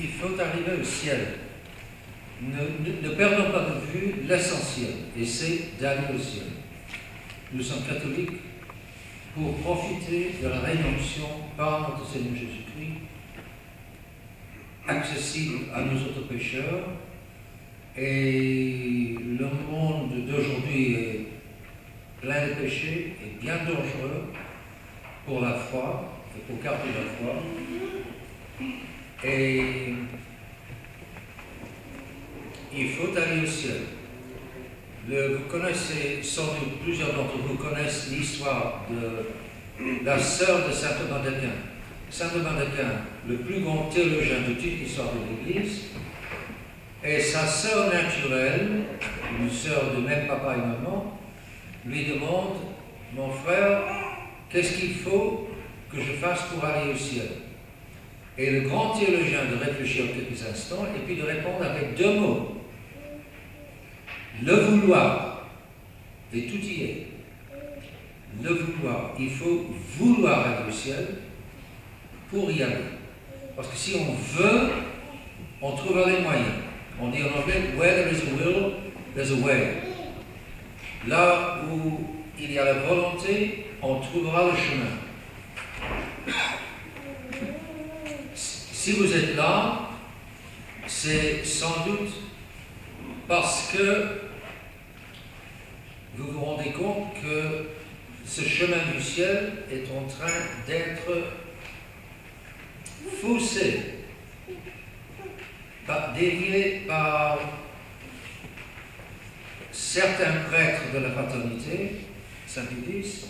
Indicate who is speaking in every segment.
Speaker 1: il faut arriver au ciel. Ne perdons pas de vue l'essentiel, et c'est d'aller au ciel. Nous sommes catholiques pour profiter de la rédemption par notre Seigneur Jésus-Christ, accessible à nous autres pécheurs, et le monde d'aujourd'hui est plein de péchés et bien dangereux pour la foi, et pour garder la foi. Et il faut aller au ciel. Vous connaissez, sans doute plusieurs d'entre vous connaissent l'histoire de la sœur de Saint Thomas d'Aquin. Saint Thomas d'Aquin, le plus grand théologien de toute l'histoire de l'Église, et sa sœur naturelle, une sœur de même papa et maman, lui demande, mon frère, qu'est-ce qu'il faut que je fasse pour aller au ciel? Et le grand théologien de réfléchir quelques instants et puis de répondre avec deux mots. Le vouloir. Et tout y est. Le vouloir. Il faut vouloir aller au ciel pour y aller. Parce que si on veut, on trouvera les moyens. On dit en anglais, where there is a will, there's a way. Là où il y a la volonté, on trouvera le chemin. Si vous êtes là, c'est sans doute parce que vous vous rendez compte que ce chemin du ciel est en train d'être faussé, dévié par certains prêtres de la fraternité, Saint-Pédis,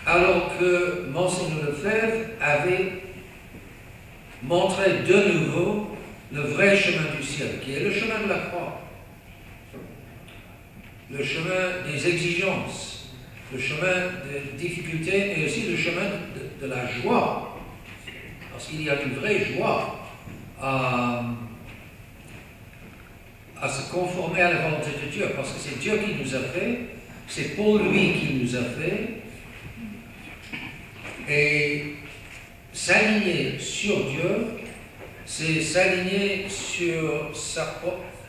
Speaker 1: alors que Monseigneur Lefebvre avait montré de nouveau le vrai chemin du ciel, qui est le chemin de la croix, le chemin des exigences, le chemin des difficultés, mais aussi le chemin de la joie, parce qu'il y a une vraie joie à se conformer à la volonté de Dieu, parce que c'est Dieu qui nous a fait, c'est pour lui qui nous a fait, et s'aligner sur Dieu, c'est s'aligner sur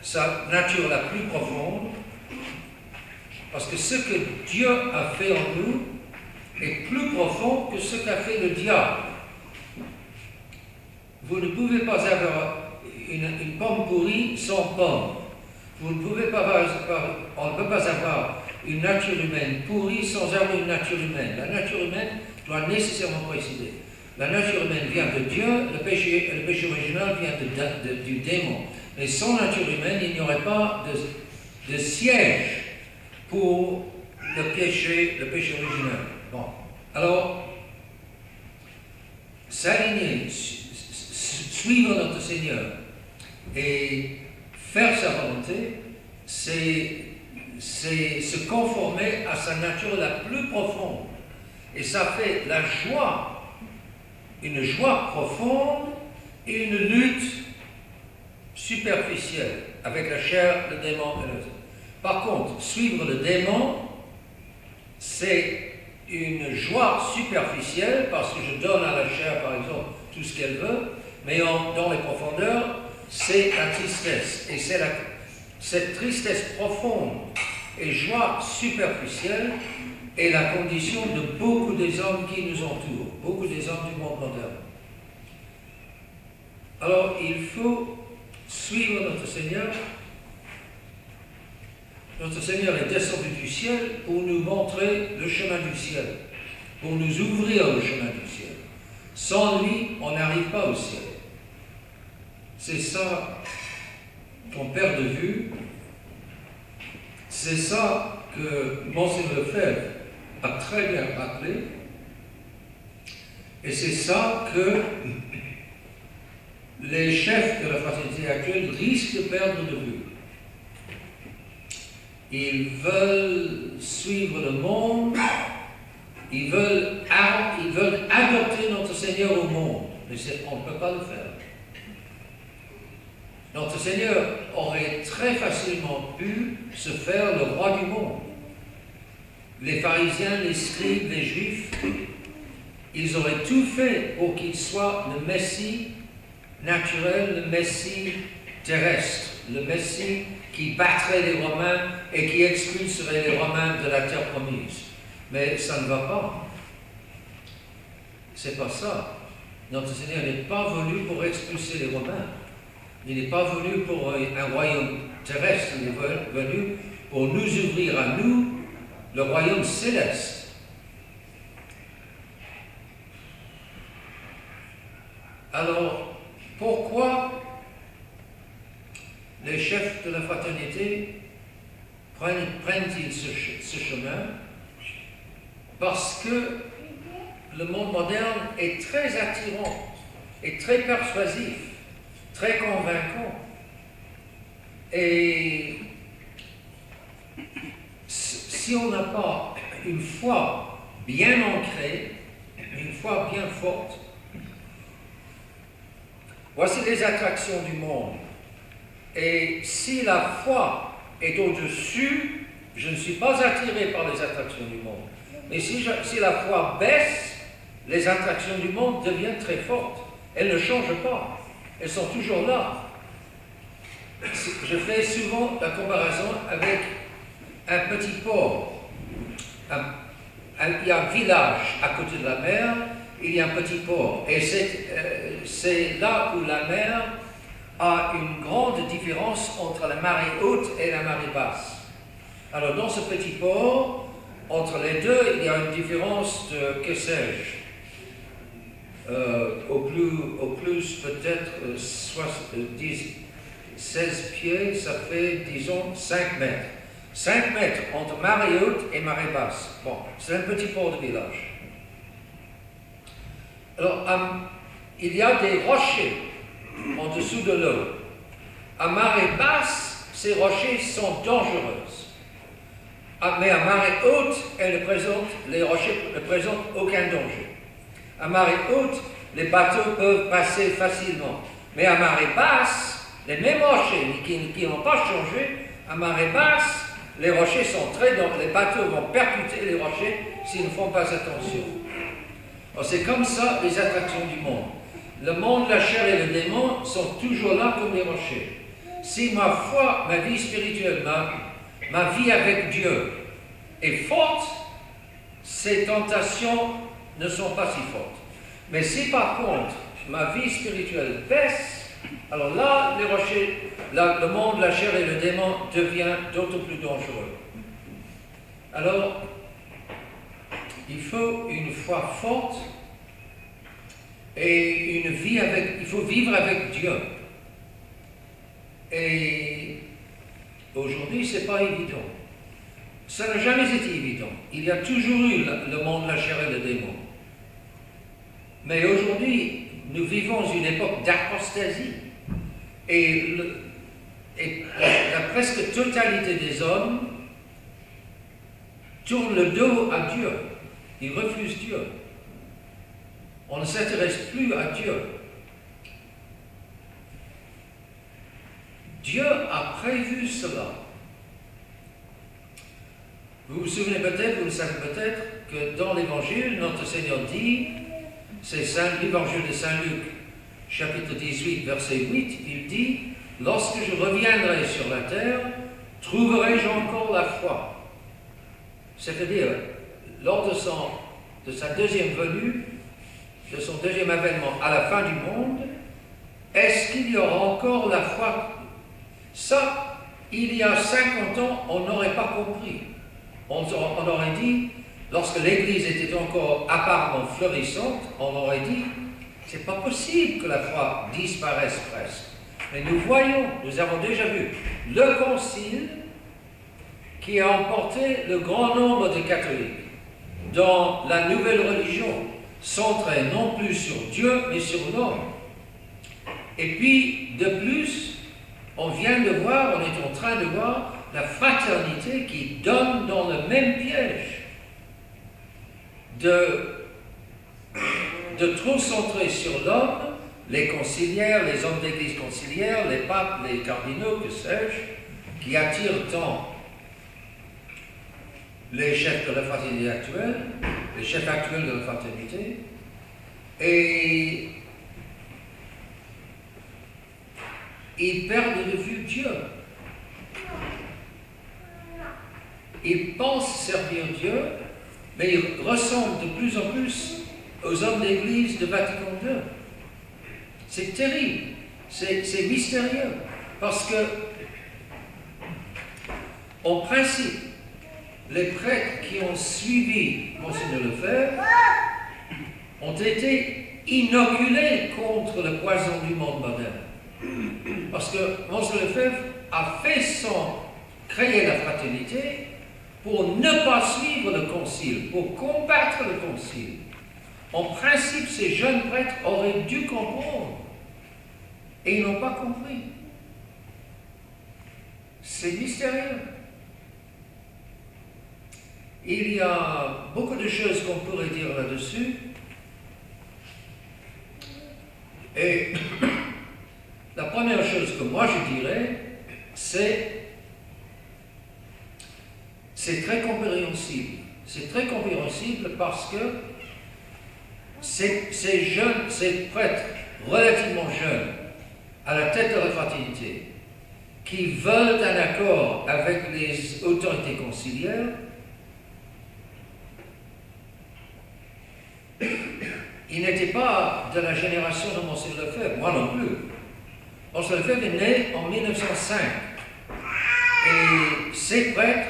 Speaker 1: sa nature la plus profonde, parce que ce que Dieu a fait en nous est plus profond que ce qu'a fait le diable. Vous ne pouvez pas avoir une pomme pourrie sans pomme. Vous ne pouvez pas on ne peut pas avoir une nature humaine pourrie sans avoir une nature humaine. La nature humaine doit nécessairement préciser. La nature humaine vient de Dieu, le péché original vient du démon. Mais sans nature humaine, il n'y aurait pas de siège pour le péché original. Bon. Alors, s'aligner, suivre notre Seigneur et faire sa volonté, c'est se conformer à sa nature la plus profonde. Et ça fait la joie, une joie profonde et une lutte superficielle avec la chair, le démon et le... Par contre, suivre le démon, c'est une joie superficielle parce que je donne à la chair, par exemple, tout ce qu'elle veut, mais dans les profondeurs, c'est la tristesse. Et c'est cette tristesse profonde et joie superficielle est la condition de beaucoup des hommes qui nous entourent, beaucoup des hommes du monde moderne. Alors, il faut suivre notre Seigneur. Notre Seigneur est descendu du ciel pour nous montrer le chemin du ciel, pour nous ouvrir le chemin du ciel. Sans lui, on n'arrive pas au ciel. C'est ça qu'on perd de vue. C'est ça que Monseigneur Lefebvre a très bien rappelé. Et c'est ça que les chefs de la fraternité actuelle risquent de perdre de vue. Ils veulent suivre le monde, ils veulent adopter notre Seigneur au monde, mais on ne peut pas le faire. Notre Seigneur aurait très facilement pu se faire le roi du monde. Les pharisiens, les scribes, les juifs, ils auraient tout fait pour qu'il soit le Messie naturel, le Messie terrestre, le Messie qui battrait les Romains et qui expulserait les Romains de la terre promise. Mais ça ne va pas. C'est pas ça. Notre Seigneur n'est pas venu pour expulser les Romains. Il n'est pas venu pour un royaume terrestre. Il est venu pour nous ouvrir à nous le royaume céleste. Alors, pourquoi les chefs de la fraternité prennent-ils ce chemin? Parce que le monde moderne est très attirant, est très persuasif, très convaincant. Et si on n'a pas une foi bien ancrée, une foi bien forte, voici les attractions du monde. Et si la foi est au-dessus, je ne suis pas attiré par les attractions du monde. Mais si la foi baisse, les attractions du monde deviennent très fortes. Elles ne changent pas. Elles sont toujours là. Je fais souvent la comparaison avec un petit port. Il y a un village à côté de la mer, il y a un petit port. Et c'est là où la mer a une grande différence entre la marée haute et la marée basse. Alors dans ce petit port, entre les deux, il y a une différence de, que sais-je, au plus peut-être 16 pieds, ça fait, disons, 5 mètres. 5 mètres entre marée haute et marée basse. Bon, c'est un petit port de village. Alors, il y a des rochers en dessous de l'eau. À marée basse, ces rochers sont dangereux. Mais à marée haute, les rochers ne présentent aucun danger. À marée haute, les bateaux peuvent passer facilement. Mais à marée basse, les mêmes rochers qui n'ont pas changé, à marée basse, les rochers sont très dangereux. Les bateaux vont percuter les rochers s'ils ne font pas attention. C'est comme ça les attractions du monde. Le monde, la chair et le démon sont toujours là comme les rochers. Si ma foi, ma vie spirituelle, ma vie avec Dieu est forte, ces tentations ne sont pas si fortes. Mais si par contre ma vie spirituelle baisse, alors là, les rochers, le monde, la chair et le démon devient d'autant plus dangereux. Alors, il faut une foi forte et une vie il faut vivre avec Dieu. Et aujourd'hui, ce n'est pas évident. Ça n'a jamais été évident. Il y a toujours eu le monde, la chair et le démon. Mais aujourd'hui, nous vivons une époque d'apostasie. Et la presque totalité des hommes tournent le dos à Dieu. Ils refusent Dieu. On ne s'intéresse plus à Dieu. Dieu a prévu cela. Vous vous souvenez peut-être, vous le savez peut-être, que dans l'Évangile, notre Seigneur dit, c'est l'Évangile de Saint Luc, chapitre 18, verset 8, il dit, « Lorsque je reviendrai sur la terre, trouverai-je encore la foi ?» C'est-à-dire, lors de sa deuxième venue, de son deuxième avènement à la fin du monde, est-ce qu'il y aura encore la foi? Ça, il y a 50 ans, on n'aurait pas compris. On aurait dit, lorsque l'Église était encore apparemment florissante, on aurait dit, c'est pas possible que la foi disparaisse presque. Mais nous voyons, nous avons déjà vu, le Concile qui a emporté le grand nombre de catholiques dans la nouvelle religion, centrée non plus sur Dieu, mais sur l'homme. Et puis, de plus, on vient de voir, on est en train de voir la fraternité qui donne dans le même piège de trop centrer sur l'homme, les conciliaires, les hommes d'église conciliaires, les papes, les cardinaux, que sais-je, qui attirent tant les chefs de la fraternité actuelle, les chefs actuels de la fraternité, et ils perdent de vue Dieu. Ils pensent servir Dieu, mais ils ressemblent de plus en plus aux hommes d'église de Vatican II. C'est terrible, c'est mystérieux, parce que, en principe, les prêtres qui ont suivi Monseigneur Lefebvre ont été inoculés contre le poison du monde moderne. Parce que Monseigneur Lefebvre a fait créer la fraternité pour ne pas suivre le concile, pour combattre le concile. En principe, ces jeunes prêtres auraient dû comprendre. Et ils n'ont pas compris. C'est mystérieux. Il y a beaucoup de choses qu'on pourrait dire là-dessus. Et la première chose que moi je dirais, c'est très compréhensible. C'est très compréhensible parce que ces jeunes, ces prêtres relativement jeunes, à la tête de la fraternité, qui veulent un accord avec les autorités conciliaires, ils n'étaient pas de la génération de Monseigneur Lefebvre, moi non plus. Monseigneur Lefebvre est né en 1905. Et ces prêtres,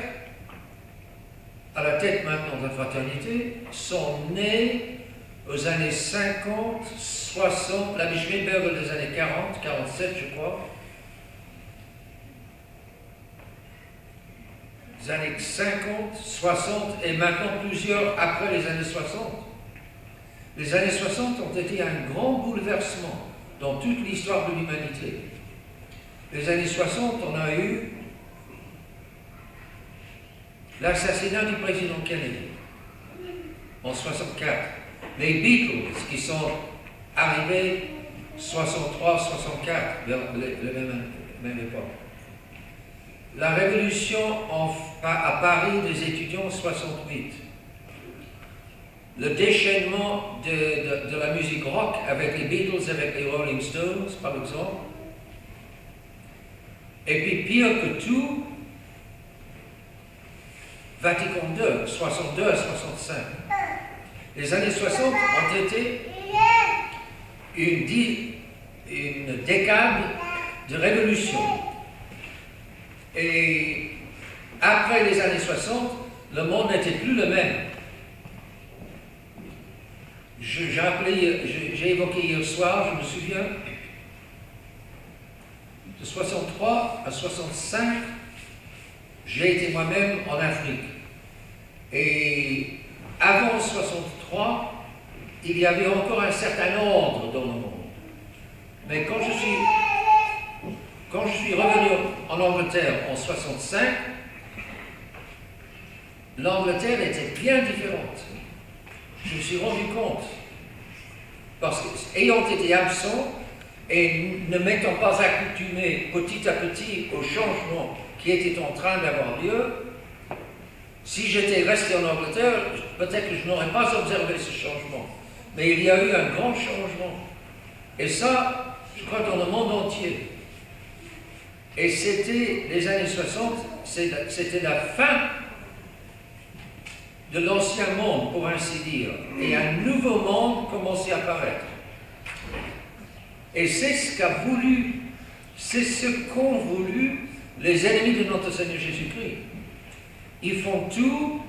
Speaker 1: à la tête maintenant de la fraternité, sont nés aux années 50, 60, l'abbé Schmidberger des années 40, 47 je crois, les années 50, 60 et maintenant plusieurs après les années 60. Les années 60 ont été un grand bouleversement dans toute l'histoire de l'humanité. Les années 60, on a eu l'assassinat du président Kennedy en 64. Les Beatles qui sont arrivés 63, 64, vers la même époque. La révolution à Paris des étudiants 68. Le déchaînement de la musique rock avec les Beatles, avec les Rolling Stones, par exemple. Et puis, pire que tout, Vatican II, 62 à 65. Les années 60 ont été une décade de révolution. Et après les années 60, le monde n'était plus le même. J'ai évoqué hier soir, je me souviens, de 63 à 65, j'ai été moi-même en Afrique. Et avant 63, il y avait encore un certain ordre dans le monde. Mais quand je suis revenu en Angleterre en 65, l'Angleterre était bien différente. Je me suis rendu compte, parce qu'ayant été absent et ne m'étant pas accoutumé petit à petit au changement qui était en train d'avoir lieu, si j'étais resté en Angleterre, peut-être que je n'aurais pas observé ce changement. Mais il y a eu un grand changement. Et ça, je crois, dans le monde entier. Et c'était les années 60, c'était la fin de l'ancien monde, pour ainsi dire, et un nouveau monde commençait à apparaître. Et c'est ce qu'ont voulu les ennemis de notre Seigneur Jésus-Christ. Ils font tout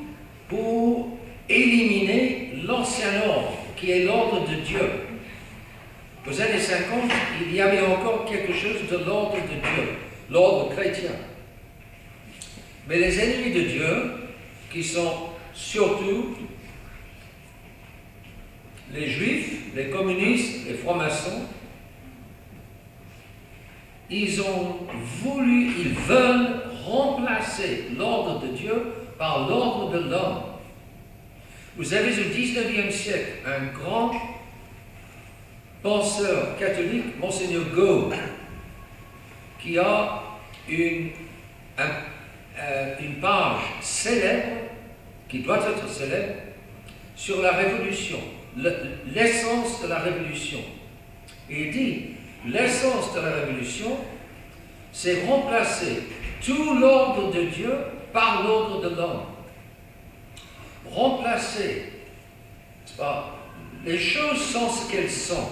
Speaker 1: pour éliminer l'ancien ordre, qui est l'ordre de Dieu. Aux années 50, il y avait encore quelque chose de l'ordre de Dieu, l'ordre chrétien. Mais les ennemis de Dieu, qui sont surtout les juifs, les communistes, les francs-maçons, ils veulent remplacer l'ordre de Dieu par l'ordre de l'homme. Vous avez au XIXe siècle un grand penseur catholique, Monseigneur Go, qui a une page célèbre, qui doit être célèbre, sur la révolution, l'essence de la révolution. Et il dit, l'essence de la révolution, c'est remplacer tout l'ordre de Dieu par l'ordre de l'homme. Remplacer, n'est-ce pas? Les choses sont ce qu'elles sont.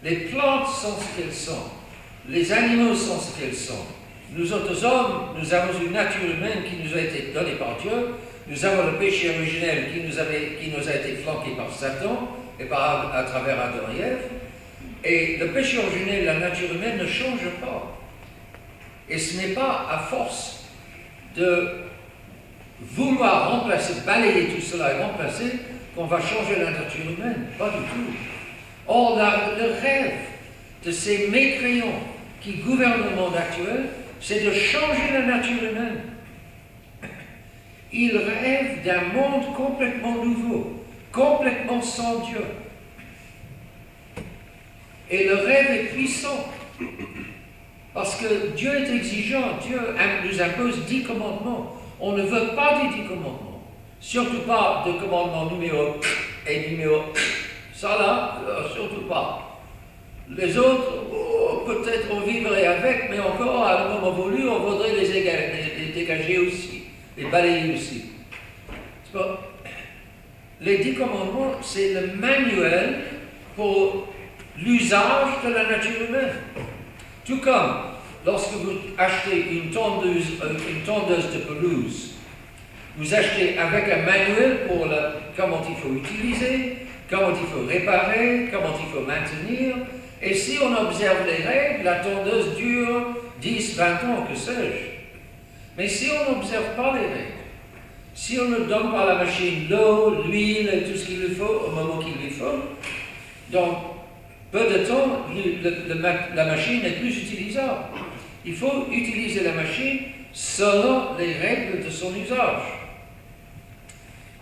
Speaker 1: Les plantes sont ce qu'elles sont. Les animaux sont ce qu'elles sont. Nous autres hommes, nous avons une nature humaine qui nous a été donnée par Dieu. Nous avons le péché originel qui nous a été flanqué par Satan et à travers Adam et Ève. Et le péché originel, la nature humaine ne change pas. Et ce n'est pas à force de vouloir remplacer, balayer tout cela et remplacer qu'on va changer la nature humaine. Pas du tout. Or, le rêve de ces mécréants qui gouvernent le monde actuel, c'est de changer la nature humaine. Ils rêvent d'un monde complètement nouveau, complètement sans Dieu. Et le rêve est puissant, parce que Dieu est exigeant. Dieu nous impose 10 commandements. On ne veut pas des 10 commandements. Surtout pas de commandement numéro et numéro. Ça là, surtout pas. Les autres, peut-être on vivrait avec, mais encore, à un moment voulu, on voudrait les dégager aussi, les balayer aussi. Les 10 commandements, c'est le manuel pour l'usage de la nature humaine. Tout comme lorsque vous achetez une tondeuse de pelouse, vous achetez avec un manuel pour comment il faut utiliser, comment il faut réparer, comment il faut maintenir. Et si on observe les règles, la tondeuse dure 10, 20 ans, que sais-je. Mais si on n'observe pas les règles, si on ne donne pas à la machine l'eau, l'huile et tout ce qu'il lui faut au moment qu'il lui faut, donc peu de temps, la machine n'est plus utilisable. Il faut utiliser la machine selon les règles de son usage.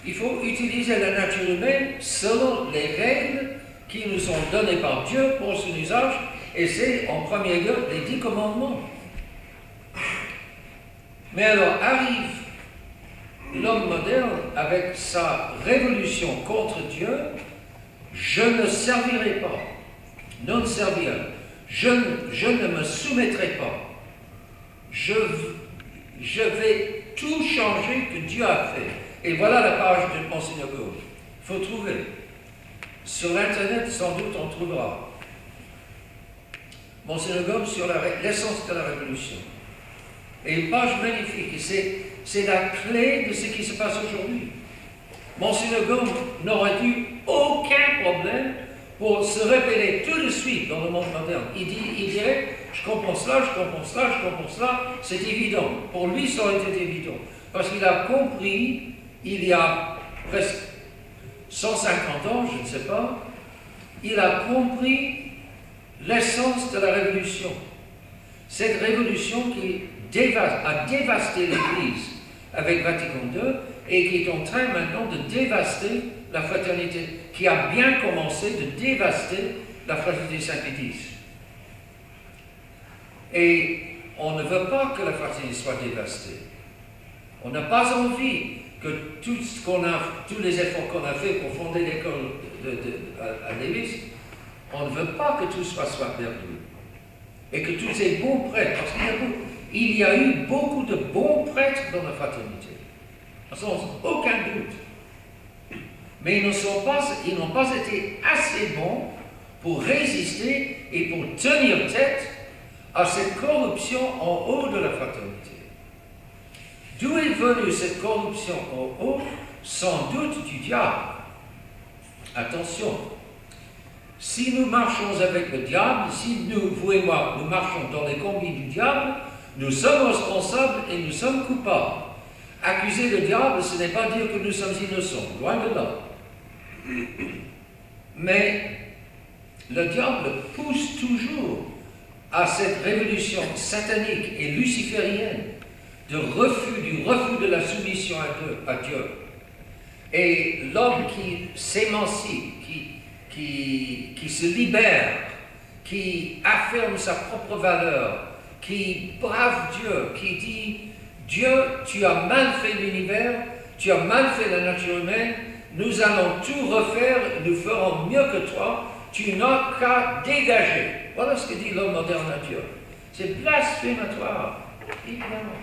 Speaker 1: Il faut utiliser la nature humaine selon les règles qui nous sont données par Dieu pour son usage, et c'est en premier lieu les 10 commandements. Mais alors arrive l'homme moderne avec sa révolution contre Dieu. Je ne servirai pas, non servir, je ne me soumettrai pas. Je vais tout changer que Dieu a fait. Et voilà la page de Monseigneur Gaume. Il faut trouver. Sur l'Internet, sans doute, on trouvera Monseigneur Gaume sur l'essence de la révolution. Et une page magnifique. Et c'est la clé de ce qui se passe aujourd'hui. Monseigneur Gaume n'aurait eu aucun problème pour se révéler tout de suite dans le monde moderne. Il dirait, je comprends cela, je comprends cela, je comprends cela, c'est évident. Pour lui, ça aurait été évident. Parce qu'il a compris, il y a presque 150 ans, je ne sais pas, il a compris l'essence de la révolution. Cette révolution qui a dévasté l'Église avec Vatican II et qui est en train maintenant de dévaster la fraternité, qui a bien commencé de dévaster la fraternité Saint-Pédis. Et on ne veut pas que la fraternité soit dévastée. On n'a pas envie que tous les efforts qu'on a fait pour fonder l'école à Lévis, on ne veut pas que tout soit perdu. Et que tous ces bons prêtres, parce qu'il y a eu beaucoup de bons prêtres dans la fraternité, sans aucun doute. Mais ils n'ont pas été assez bons pour résister et pour tenir tête à cette corruption en haut de la fraternité. D'où est venue cette corruption en haut? Sans doute du diable. Attention, si nous marchons avec le diable, si vous et moi, nous marchons dans les combis du diable, nous sommes responsables et nous sommes coupables. Accuser le diable, ce n'est pas dire que nous sommes innocents, loin de là. Mais le diable pousse toujours à cette révolution satanique et luciférienne du refus de la soumission à Dieu. Et l'homme qui s'émancipe, qui se libère, qui affirme sa propre valeur, qui brave Dieu, qui dit « Dieu, tu as mal fait l'univers, tu as mal fait la nature humaine, nous allons tout refaire, nous ferons mieux que toi, tu n'as qu'à dégager. » Voilà ce que dit l'homme moderne à Dieu. C'est blasphématoire, évidemment.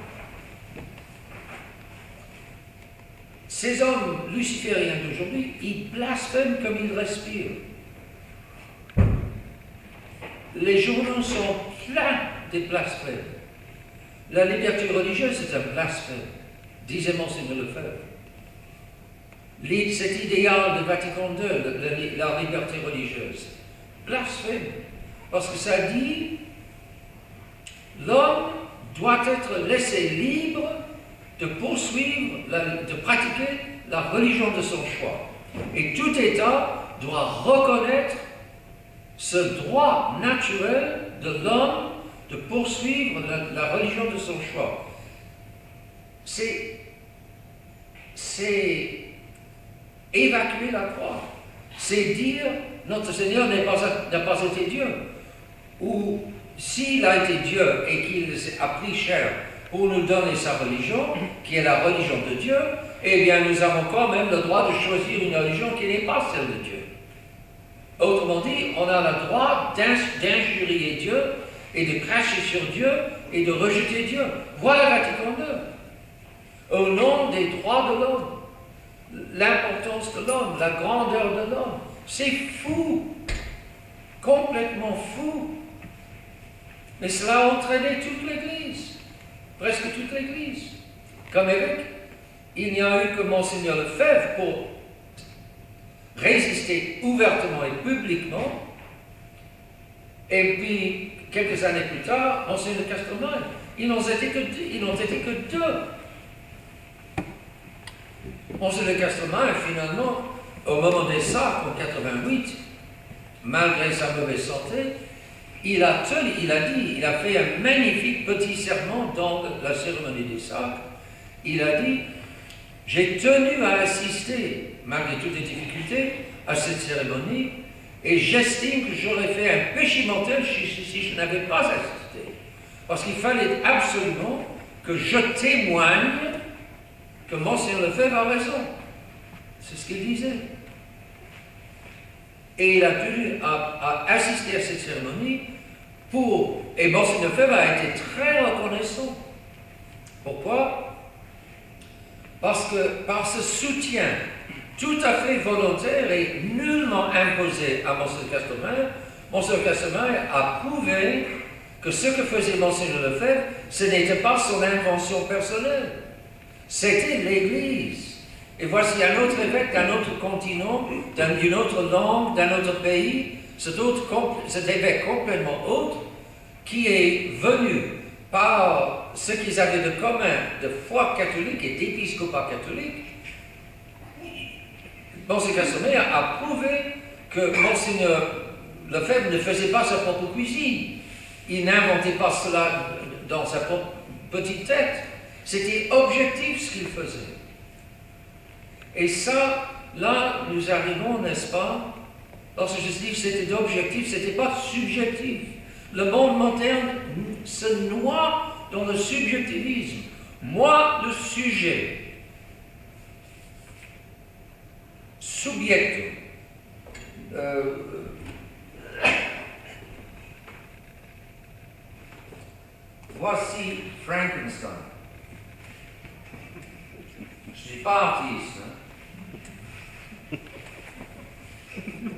Speaker 1: Ces hommes lucifériens d'aujourd'hui, ils blasphèment comme ils respirent. Les journaux sont pleins de blasphèmes. La liberté religieuse, c'est un blasphème, disait Monseigneur Lefebvre. Cet idéal de Vatican II, la liberté religieuse, blasphème, parce que ça dit l'homme doit être laissé libre de poursuivre, de pratiquer la religion de son choix. Et tout État doit reconnaître ce droit naturel de l'homme de poursuivre la religion de son choix. C'est évacuer la croix. C'est dire, notre Seigneur n'a pas été Dieu. Ou s'il a été Dieu et qu'il a pris chair pour nous donner sa religion, qui est la religion de Dieu, eh bien nous avons quand même le droit de choisir une religion qui n'est pas celle de Dieu. Autrement dit, on a le droit d'injurier Dieu et de cracher sur Dieu et de rejeter Dieu. Voilà Vatican II. Au nom des droits de l'homme, l'importance de l'homme, la grandeur de l'homme. C'est fou, complètement fou. Mais cela a entraîné toute l'Église, presque toute l'Église. Comme évêque, il n'y a eu que Monseigneur Lefebvre pour résister ouvertement et publiquement. Et puis, quelques années plus tard, Monseigneur Castelmaine. Ils n'ont été que deux. Monseigneur Castelmaine, finalement, au moment des sacres, en 88, malgré sa mauvaise santé, il a fait un magnifique petit serment dans la cérémonie des sacres. Il a dit, j'ai tenu à assister, malgré toutes les difficultés, à cette cérémonie, et j'estime que j'aurais fait un péché mortel si je n'avais pas assisté. Parce qu'il fallait absolument que je témoigne que Monseigneur Lefebvre a raison. C'est ce qu'il disait. Et il a tenu à assister à cette cérémonie et Monseigneur Lefebvre a été très reconnaissant. Pourquoi? Parce que par ce soutien tout à fait volontaire et nullement imposé à Monseigneur Castelmaine a prouvé que ce que faisait Monseigneur Lefebvre, ce n'était pas son invention personnelle. C'était l'Église. Et voici un autre évêque d'un autre continent, d'une autre langue, d'un autre pays, cet évêque complètement autre, qui est venu par ce qu'ils avaient de commun de foi catholique et d'épiscopat catholique. Monseigneur Castelmaine a prouvé que Monseigneur Lefebvre ne faisait pas sa propre cuisine. Il n'inventait pas cela dans sa propre petite tête. C'était objectif ce qu'il faisait. Et ça, là, nous arrivons, n'est-ce pas? Lorsque je dis que c'était objectif, ce n'était pas subjectif. Le monde moderne se noie dans le subjectivisme. Moi, le sujet. Subjectum. Voici Frankenstein. Je ne suis pas artiste. Hein?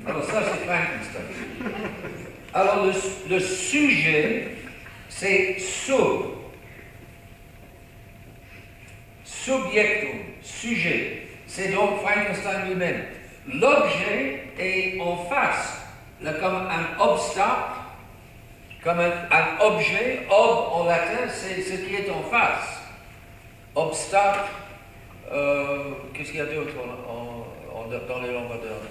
Speaker 1: Alors ça, c'est Frankenstein. Alors le sujet, c'est subjectum, sujet. C'est donc Frankenstein lui-même. L'objet est en face, comme un obstacle, comme un objet. Ob en latin, c'est ce qui est en face. Obstacle, qu'est-ce qu'il y a d'autre dans les langues modernes?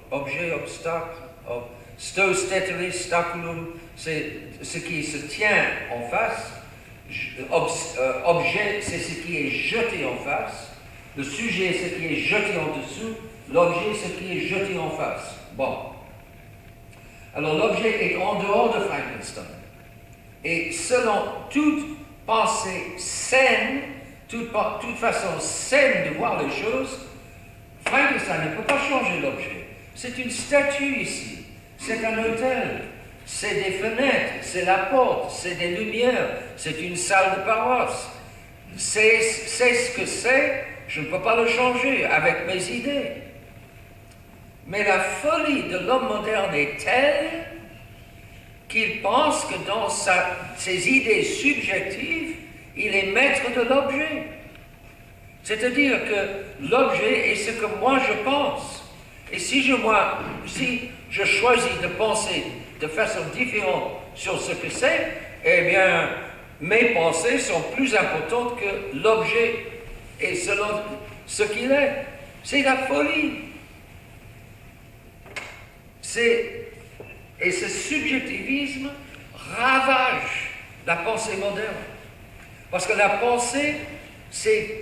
Speaker 1: Objet, obstacle, sto steteris staculum, c'est ce qui se tient en face. Objet, c'est ce qui est jeté en face. Le sujet, c'est ce qui est jeté en dessous. L'objet, c'est ce qui est jeté en face. Bon. Alors, l'objet est en dehors de Frankenstein. Et selon toute pensée saine, toute façon saine de voir les choses, Frankenstein ne peut pas changer l'objet. C'est une statue ici. C'est un hôtel. c'est des fenêtres, c'est la porte, c'est des lumières, c'est une salle de paroisse. C'est ce que c'est, je ne peux pas le changer avec mes idées. Mais la folie de l'homme moderne est telle qu'il pense que dans ses idées subjectives, il est maître de l'objet. C'est-à-dire que l'objet est ce que moi je pense. Et si je choisis de penser de façon différente sur ce que c'est, eh bien, mes pensées sont plus importantes que l'objet et selon ce qu'il est. C'est la folie. Et ce subjectivisme ravage la pensée moderne. Parce que la pensée, c'est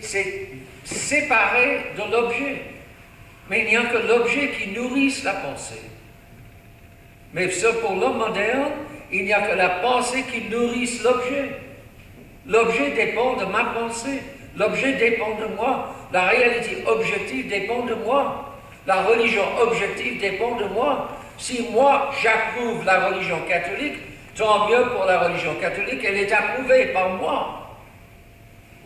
Speaker 1: séparé de l'objet. Mais il n'y a que l'objet qui nourrisse la pensée. Mais pour l'homme moderne, il n'y a que la pensée qui nourrisse l'objet. L'objet dépend de ma pensée. L'objet dépend de moi. La réalité objective dépend de moi. La religion objective dépend de moi. Si moi, j'approuve la religion catholique, tant mieux pour la religion catholique, elle est approuvée par moi.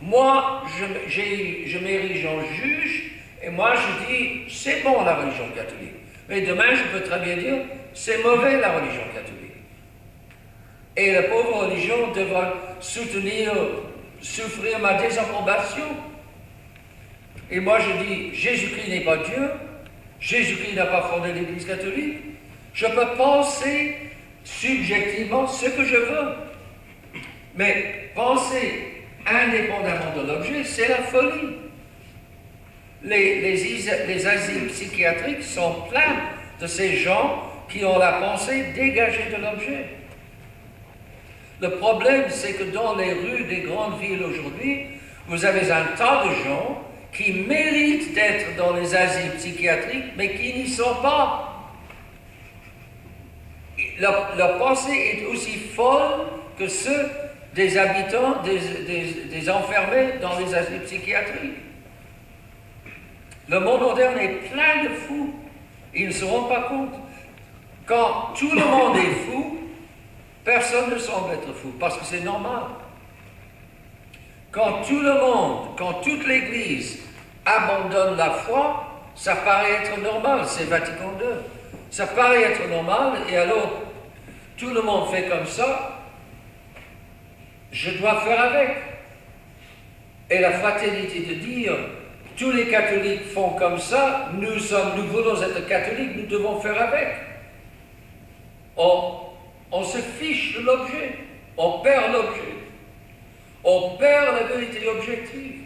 Speaker 1: Moi, je m'érige en juge, et moi je dis, c'est bon la religion catholique. Mais demain, je peux très bien dire, c'est mauvais la religion catholique. Et la pauvre religion devra souffrir ma désapprobation. Et moi je dis, Jésus-Christ n'est pas Dieu, Jésus-Christ n'a pas fondé l'Église catholique. Je peux penser subjectivement ce que je veux. Mais penser indépendamment de l'objet, c'est la folie. Les asiles psychiatriques sont pleins de ces gens qui ont la pensée dégagée de l'objet. Le problème, c'est que dans les rues des grandes villes aujourd'hui, vous avez un tas de gens qui méritent d'être dans les asiles psychiatriques, mais qui n'y sont pas. Leur pensée est aussi folle que ceux des habitants, des enfermés dans les asiles psychiatriques. Le monde moderne est plein de fous. Ils ne se rendent pas compte. Quand tout le monde est fou, personne ne semble être fou, parce que c'est normal. Quand tout le monde, quand toute l'Église abandonne la foi, ça paraît être normal, c'est Vatican II. Ça paraît être normal, et alors tout le monde fait comme ça, je dois faire avec. Et la fatalité de dire, tous les catholiques font comme ça, nous voulons être catholiques, nous devons faire avec. On se fiche de l'objet, on perd l'objet, on perd la vérité objective.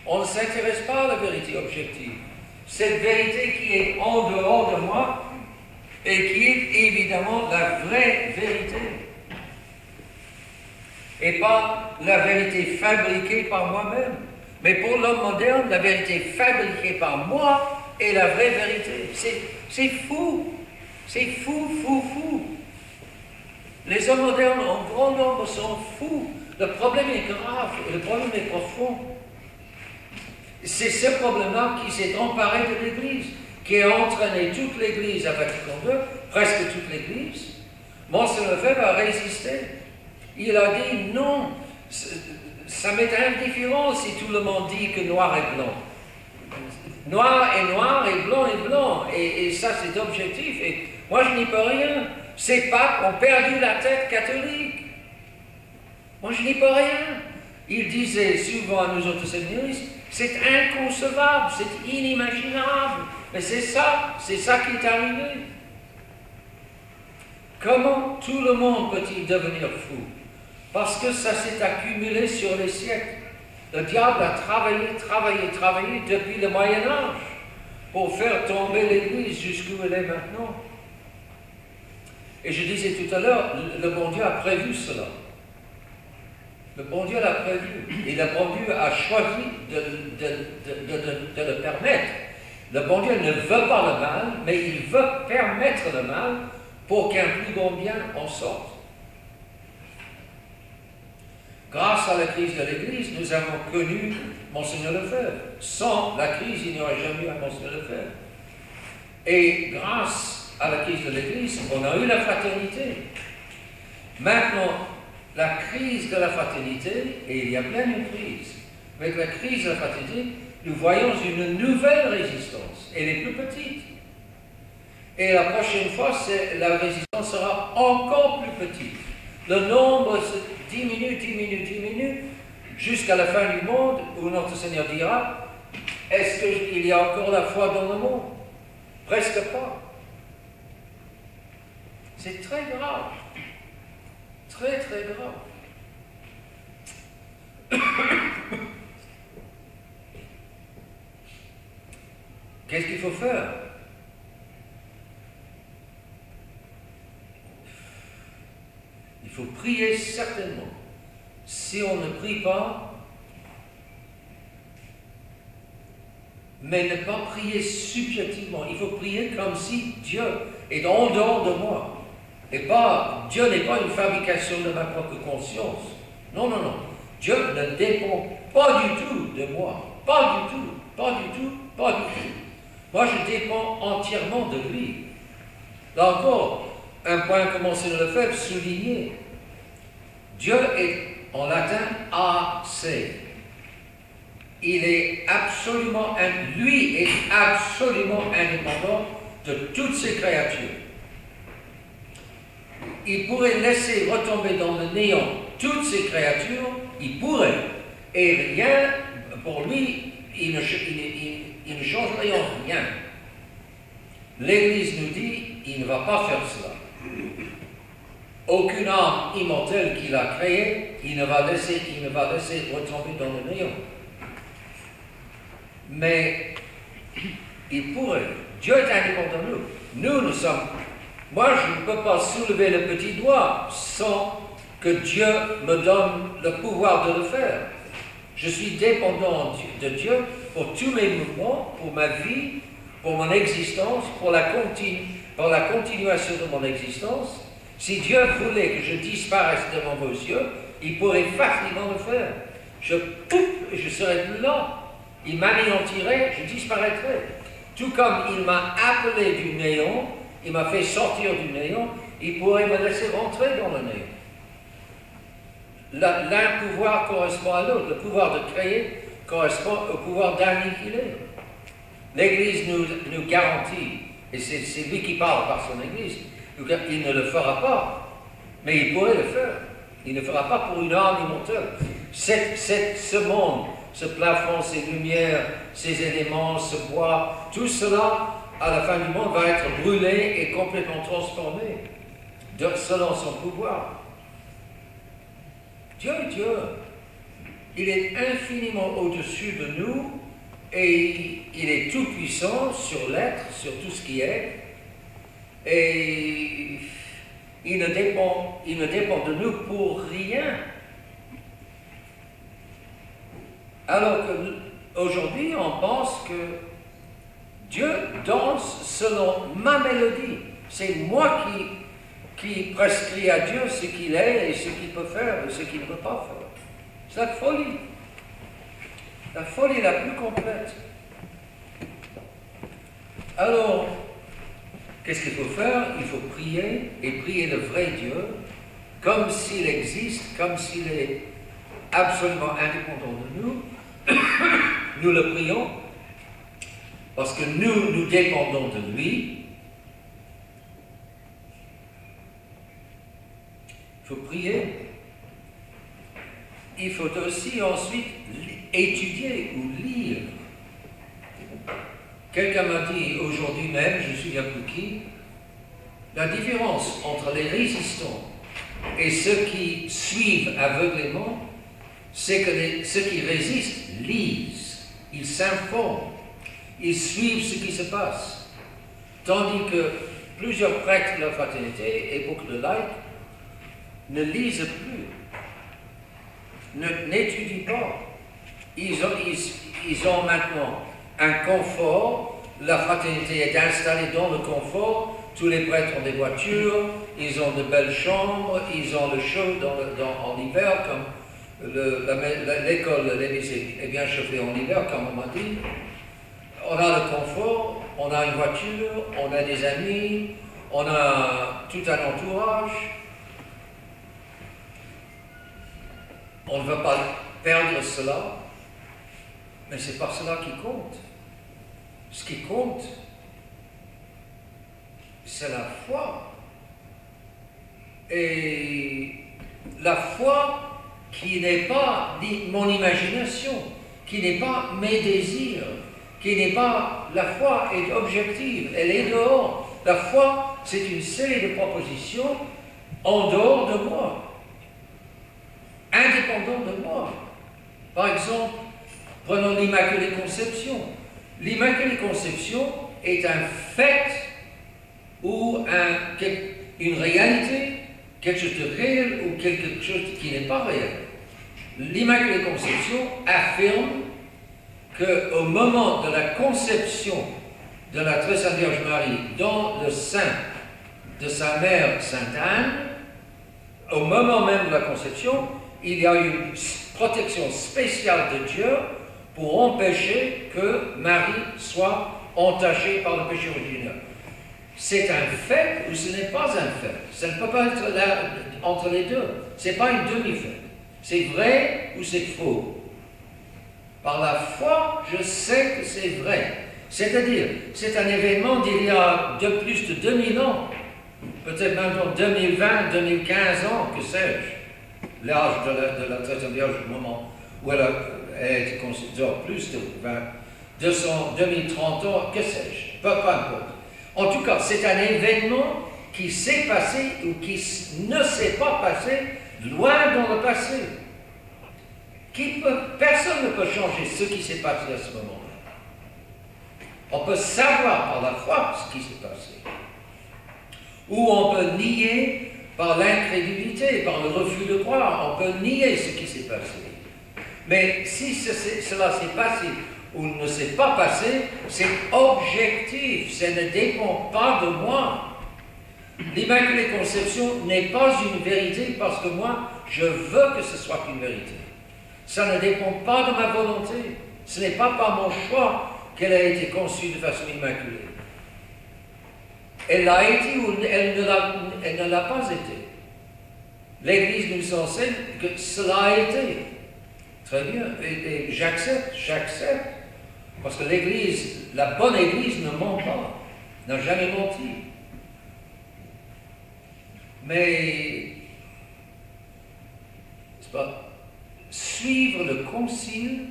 Speaker 1: On ne s'intéresse pas à la vérité objective. Cette vérité qui est en dehors de moi et qui est évidemment la vraie vérité. Et pas la vérité fabriquée par moi-même. Mais pour l'homme moderne, la vérité fabriquée par moi est la vraie vérité. C'est fou. C'est fou, fou, fou. Les hommes modernes en grand nombre sont fous. Le problème est grave et le problème est profond. C'est ce problème-là qui s'est emparé de l'Église, qui a entraîné toute l'Église à Vatican II, presque toute l'Église. Monseigneur Lefebvre a résisté. Il a dit non, ça m'est indifférent si tout le monde dit que noir est blanc. Noir est noir et blanc est blanc. Et ça, c'est objectif. Et moi, je n'y peux rien. Ces papes ont perdu la tête catholique. Moi, je n'y peux rien. Il disait souvent à nous autres séminaristes, c'est inconcevable, c'est inimaginable. Mais c'est ça qui est arrivé. Comment tout le monde peut-il devenir fou? Parce que ça s'est accumulé sur les siècles. Le diable a travaillé depuis le Moyen-Âge pour faire tomber l'Église jusqu'où elle est maintenant. Et je disais tout à l'heure, le bon Dieu a prévu cela. Le bon Dieu l'a prévu. Et le bon Dieu a choisi de le permettre. Le bon Dieu ne veut pas le mal, mais il veut permettre le mal pour qu'un plus grand bien en sorte. Grâce à la crise de l'Église, nous avons connu Monseigneur Lefebvre. Sans la crise, il n'y aurait jamais eu un Monseigneur Lefebvre. Et grâce à la crise de l'Église, on a eu la fraternité. Maintenant, la crise de la fraternité, et il y a bien une crise, avec la crise de la fraternité, nous voyons une nouvelle résistance. Elle est plus petite. Et la prochaine fois, la résistance sera encore plus petite. Le nombre diminue, jusqu'à la fin du monde, où notre Seigneur dira, est-ce qu'il y a encore la foi dans le monde? Presque pas. C'est très grave. Très, très grave. Qu'est-ce qu'il faut faire? Il faut prier certainement. Si on ne prie pas, mais ne pas prier subjectivement. Il faut prier comme si Dieu est en dehors de moi. Et pas, Dieu n'est pas une fabrication de ma propre conscience. Non, non, non. Dieu ne dépend pas du tout de moi. Pas du tout, pas du tout, pas du tout. Moi, je dépends entièrement de lui. Là encore, un point que Monseigneur Lefebvre soulignait. Dieu est, en latin, AC. Il est absolument, lui est absolument indépendant de toutes ses créatures. Il pourrait laisser retomber dans le néant toutes ses créatures, il pourrait, et rien, pour lui, il ne changerait en rien. L'Église nous dit, il ne va pas faire cela. Aucune âme immortelle qu'il a créée, il ne va laisser retomber dans le néant. Mais il pourrait. Dieu est indépendant de nous. Nous sommes. Moi, je ne peux pas soulever le petit doigt sans que Dieu me donne le pouvoir de le faire. Je suis dépendant de Dieu pour tous mes mouvements, pour ma vie, pour mon existence, pour la continuation de mon existence. Si Dieu voulait que je disparaisse devant vos yeux, il pourrait facilement le faire. Je serais plus là. Il m'anéantirait, je disparaîtrais. Tout comme il m'a appelé du néant, il m'a fait sortir du néant, il pourrait me laisser rentrer dans le néant. L'un pouvoir correspond à l'autre. Le pouvoir de créer correspond au pouvoir d'annihiler. L'Église nous garantit, et c'est lui qui parle par son Église, il ne le fera pas, mais il pourrait le faire. Il ne le fera pas pour une âme immortelle. Ce monde, ce plafond, ces lumières, ces éléments, ce bois, tout cela, à la fin du monde, va être brûlé et complètement transformé, selon son pouvoir. Dieu est Dieu. Il est infiniment au-dessus de nous et il est tout puissant sur l'être, sur tout ce qui est. Et il ne dépend de nous pour rien. Alors qu'aujourd'hui, on pense que Dieu danse selon ma mélodie. C'est moi qui prescris à Dieu ce qu'il est et ce qu'il peut faire et ce qu'il ne peut pas faire. C'est la folie. La folie la plus complète. Alors, qu'est-ce qu'il faut faire? Il faut prier, et prier le vrai Dieu, comme s'il existe, comme s'il est absolument indépendant de nous. Nous le prions, parce que nous dépendons de lui. Il faut prier. Il faut aussi ensuite étudier ou lire. Quelqu'un m'a dit aujourd'hui même, je ne me souviens plus qui, la différence entre les résistants et ceux qui suivent aveuglément, c'est que ceux qui résistent lisent, ils s'informent, ils suivent ce qui se passe. Tandis que plusieurs prêtres de la fraternité et beaucoup de laïcs ne lisent plus, n'étudient pas. Ils ont maintenant un confort, la fraternité est installée dans le confort, tous les prêtres ont des voitures, ils ont de belles chambres, ils ont le chaud en hiver, comme l'école, l'Élysée est bien chauffée en hiver, comme on m'a dit. On a le confort, on a une voiture, on a des amis, on a tout un entourage, on ne veut pas perdre cela, mais c'est pas cela qui compte. Ce qui compte, c'est la foi. Et la foi qui n'est pas mon imagination, qui n'est pas mes désirs, qui n'est pas... La foi est objective, elle est dehors. La foi, c'est une série de propositions en dehors de moi, indépendant de moi. Par exemple, prenons l'Immaculée Conception. L'Immaculée Conception est un fait ou une réalité, quelque chose de réel ou quelque chose qui n'est pas réel. L'Immaculée Conception affirme qu'au moment de la conception de la Très Sainte Vierge Marie dans le sein de sa mère Sainte Anne, au moment même de la conception, il y a une protection spéciale de Dieu pour empêcher que Marie soit entachée par le péché originel. C'est un fait ou ce n'est pas un fait. Ça ne peut pas être là entre les deux. Ce n'est pas une demi-fait. C'est vrai ou c'est faux. Par la foi, je sais que c'est vrai. C'est-à-dire, c'est un événement d'il y a plus de 2000 ans, peut-être maintenant 2020, 2015 ans, que sais-je, l'âge de la Très Sainte Vierge, au moment où elle a été considérée plus de 200, 2030 ans, que sais-je, peu importe. En tout cas, c'est un événement qui s'est passé ou qui ne s'est pas passé loin dans le passé. Personne ne peut changer ce qui s'est passé à ce moment-là. On peut savoir par la foi ce qui s'est passé. Ou on peut nier par l'incrédulité, par le refus de croire. On peut nier ce qui s'est passé. Mais si cela s'est passé ou ne s'est pas passé, c'est objectif. Ça ne dépend pas de moi. L'Immaculée Conception n'est pas une vérité parce que moi, je veux que ce soit une vérité. Ça ne dépend pas de ma volonté. Ce n'est pas par mon choix qu'elle a été conçue de façon immaculée. Elle l'a été ou elle ne l'a pas été. L'Église nous enseigne que cela a été. Très bien, et j'accepte. Parce que l'Église, la bonne Église ne ment pas, n'a jamais menti. Mais, c'est pas, suivre le concile,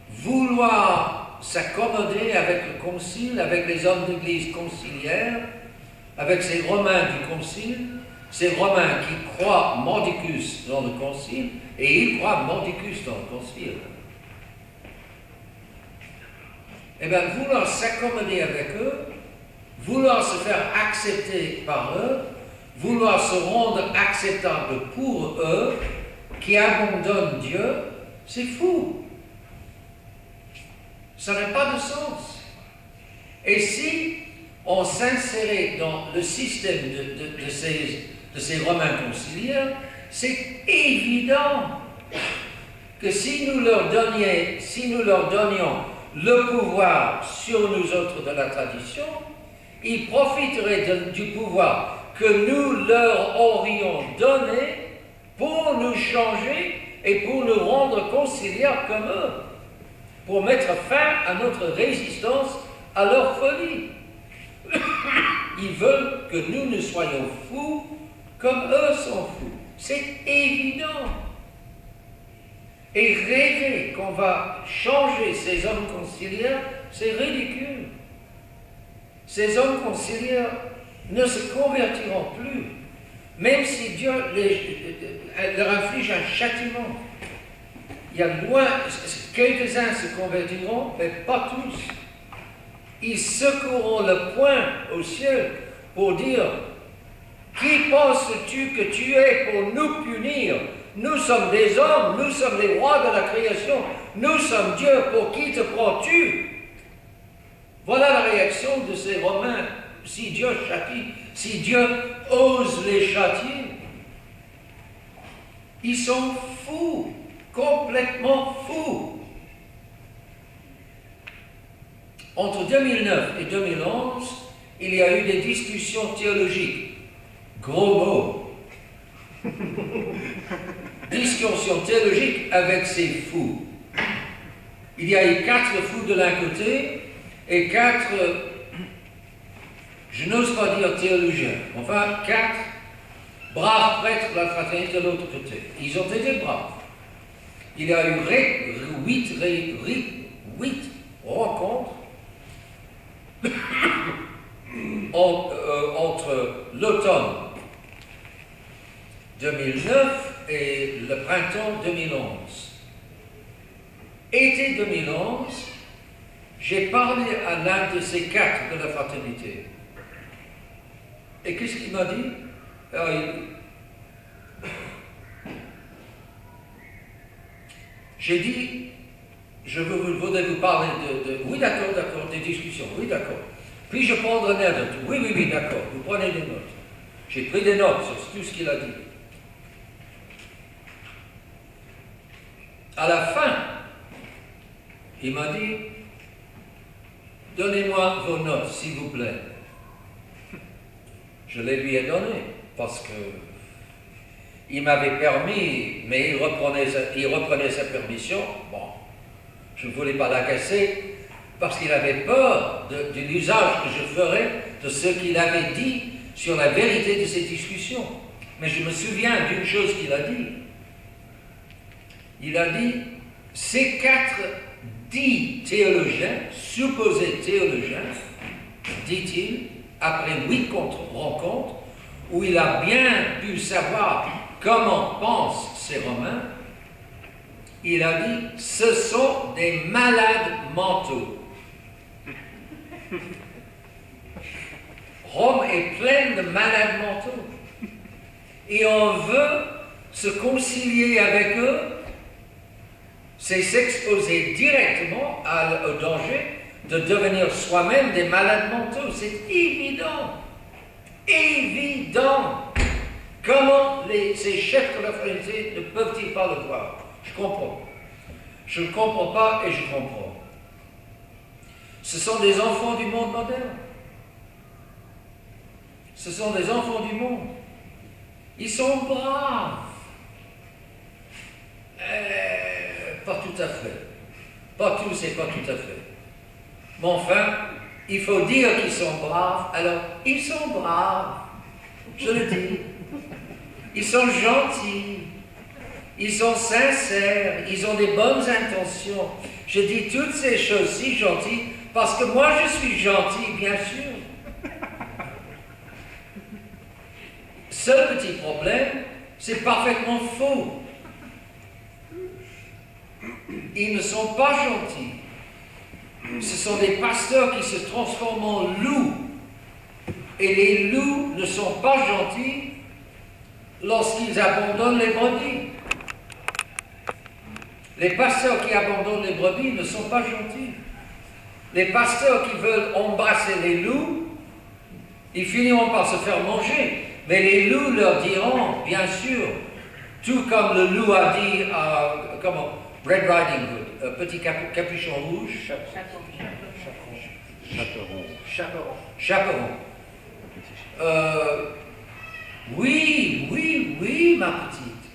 Speaker 1: vouloir s'accommoder avec le concile, avec les hommes d'église conciliaires, avec ces Romains du concile, ces Romains qui croient mordicus dans le concile, et ils croient mordicus dans le concile. Eh bien, vouloir s'accommoder avec eux, vouloir se faire accepter par eux, vouloir se rendre acceptable pour eux, qui abandonnent Dieu, c'est fou. Ça n'a pas de sens. Et si on s'insérait dans le système de ces Romains conciliaires, c'est évident que si nous leur donnions le pouvoir sur nous autres de la tradition, ils profiteraient du pouvoir que nous leur aurions donné pour nous changer et pour nous rendre conciliaires comme eux, pour mettre fin à notre résistance à leur folie. Ils veulent que nous ne soyons fous comme eux sont fous. C'est évident. Et rêver qu'on va changer ces hommes conciliaires, c'est ridicule. Ces hommes conciliaires ne se convertiront plus, même si Dieu leur inflige un châtiment. Il y a loin, quelques-uns se convertiront, mais pas tous. Ils secoueront le poing au ciel pour dire: qui penses-tu que tu es pour nous punir? Nous sommes des hommes, nous sommes les rois de la création, nous sommes Dieu, pour qui te prends-tu? Voilà la réaction de ces Romains. Si Dieu châtie, si Dieu ose les châtier, ils sont fous, complètement fous. Entre 2009 et 2011, il y a eu des discussions théologiques. Gros mot. Discussions théologiques avec ces fous. Il y a eu 4 fous de l'un côté et 4, je n'ose pas dire théologiens, enfin 4 braves prêtres de la fraternité de l'autre côté. Ils ont été braves. Il y a eu 8 rencontres entre l'automne 2009 et le printemps 2011. Été 2011, j'ai parlé à l'un de ces 4 de la fraternité. Et qu'est-ce qu'il m'a dit? J'ai dit, je voudrais vous parler de oui, d'accord, des discussions, oui, d'accord. Puis je prendrai des notes. Oui, d'accord, vous prenez des notes. J'ai pris des notes sur tout ce qu'il a dit. À la fin, il m'a dit, donnez-moi vos notes, s'il vous plaît. Je les lui ai données, parce que il m'avait permis, mais il reprenait sa permission. Bon, je ne voulais pas l'agacer, parce qu'il avait peur de l'usage que je ferais de ce qu'il avait dit sur la vérité de ces discussions. Mais je me souviens d'une chose qu'il a dit. Il a dit, ces 4 dits théologiens, supposés théologiens, dit-il, après 8 rencontres, où il a bien pu savoir comment pensent ces Romains, il a dit, ce sont des malades mentaux. Rome est pleine de malades mentaux. Et on veut se concilier avec eux, c'est s'exposer directement au danger de devenir soi-même des malades mentaux. C'est évident. Évident. Comment ces chefs de la fraternité ne peuvent-ils pas le voir? Je comprends. Je ne comprends pas et je comprends. Ce sont des enfants du monde moderne. Ce sont des enfants du monde. Ils sont braves. Pas tout à fait. Pas tous et pas tout à fait. Mais enfin, il faut dire qu'ils sont braves. Alors, ils sont braves. Je le dis. Ils sont gentils. Ils sont sincères. Ils ont des bonnes intentions. Je dis toutes ces choses si gentilles parce que moi je suis gentil, bien sûr. Seul petit problème, c'est parfaitement faux. Ils ne sont pas gentils. Ce sont des pasteurs qui se transforment en loups. Et les loups ne sont pas gentils lorsqu'ils abandonnent les brebis. Les pasteurs qui abandonnent les brebis ne sont pas gentils. Les pasteurs qui veulent embrasser les loups, ils finiront par se faire manger. Mais les loups leur diront, bien sûr, tout comme le loup a dit à, Red Riding Hood, petit capuchon rouge. Chaperon. Oui, ma petite.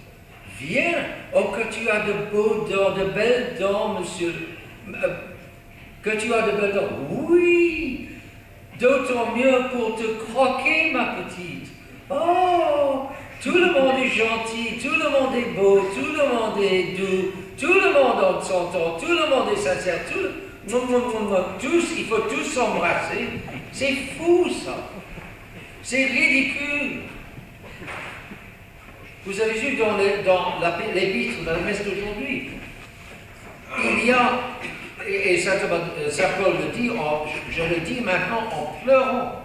Speaker 1: Viens. Oh, que tu as de beaux dents, de belles dents, monsieur. Que tu as de belles dents. Oui. D'autant mieux pour te croquer, ma petite. Oh, tout le monde est gentil, tout le monde est beau, tout le monde est doux, tout le monde s'entend, tout le monde est sincère, tous, il faut tous s'embrasser. C'est fou, ça. C'est ridicule. Vous avez vu dans l'épître de la messe d'aujourd'hui, il y a, et saint Paul le dit, je le dis maintenant en pleurant,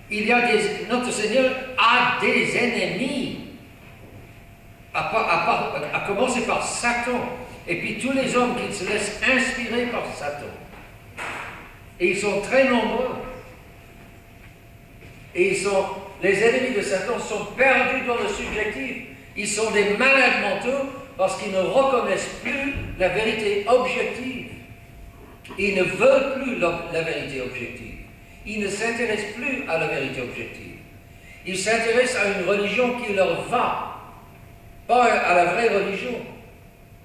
Speaker 1: il y a notre Seigneur a des ennemis, à commencer par Satan, et puis tous les hommes qui se laissent inspirer par Satan. Et ils sont très nombreux. Et les ennemis de Satan sont perdus dans le subjectif. Ils sont des malades mentaux parce qu'ils ne reconnaissent plus la vérité objective. Ils ne veulent plus la vérité objective. ils ne s'intéressent plus à la vérité objective. Ils s'intéressent à une religion qui leur va, pas à la vraie religion.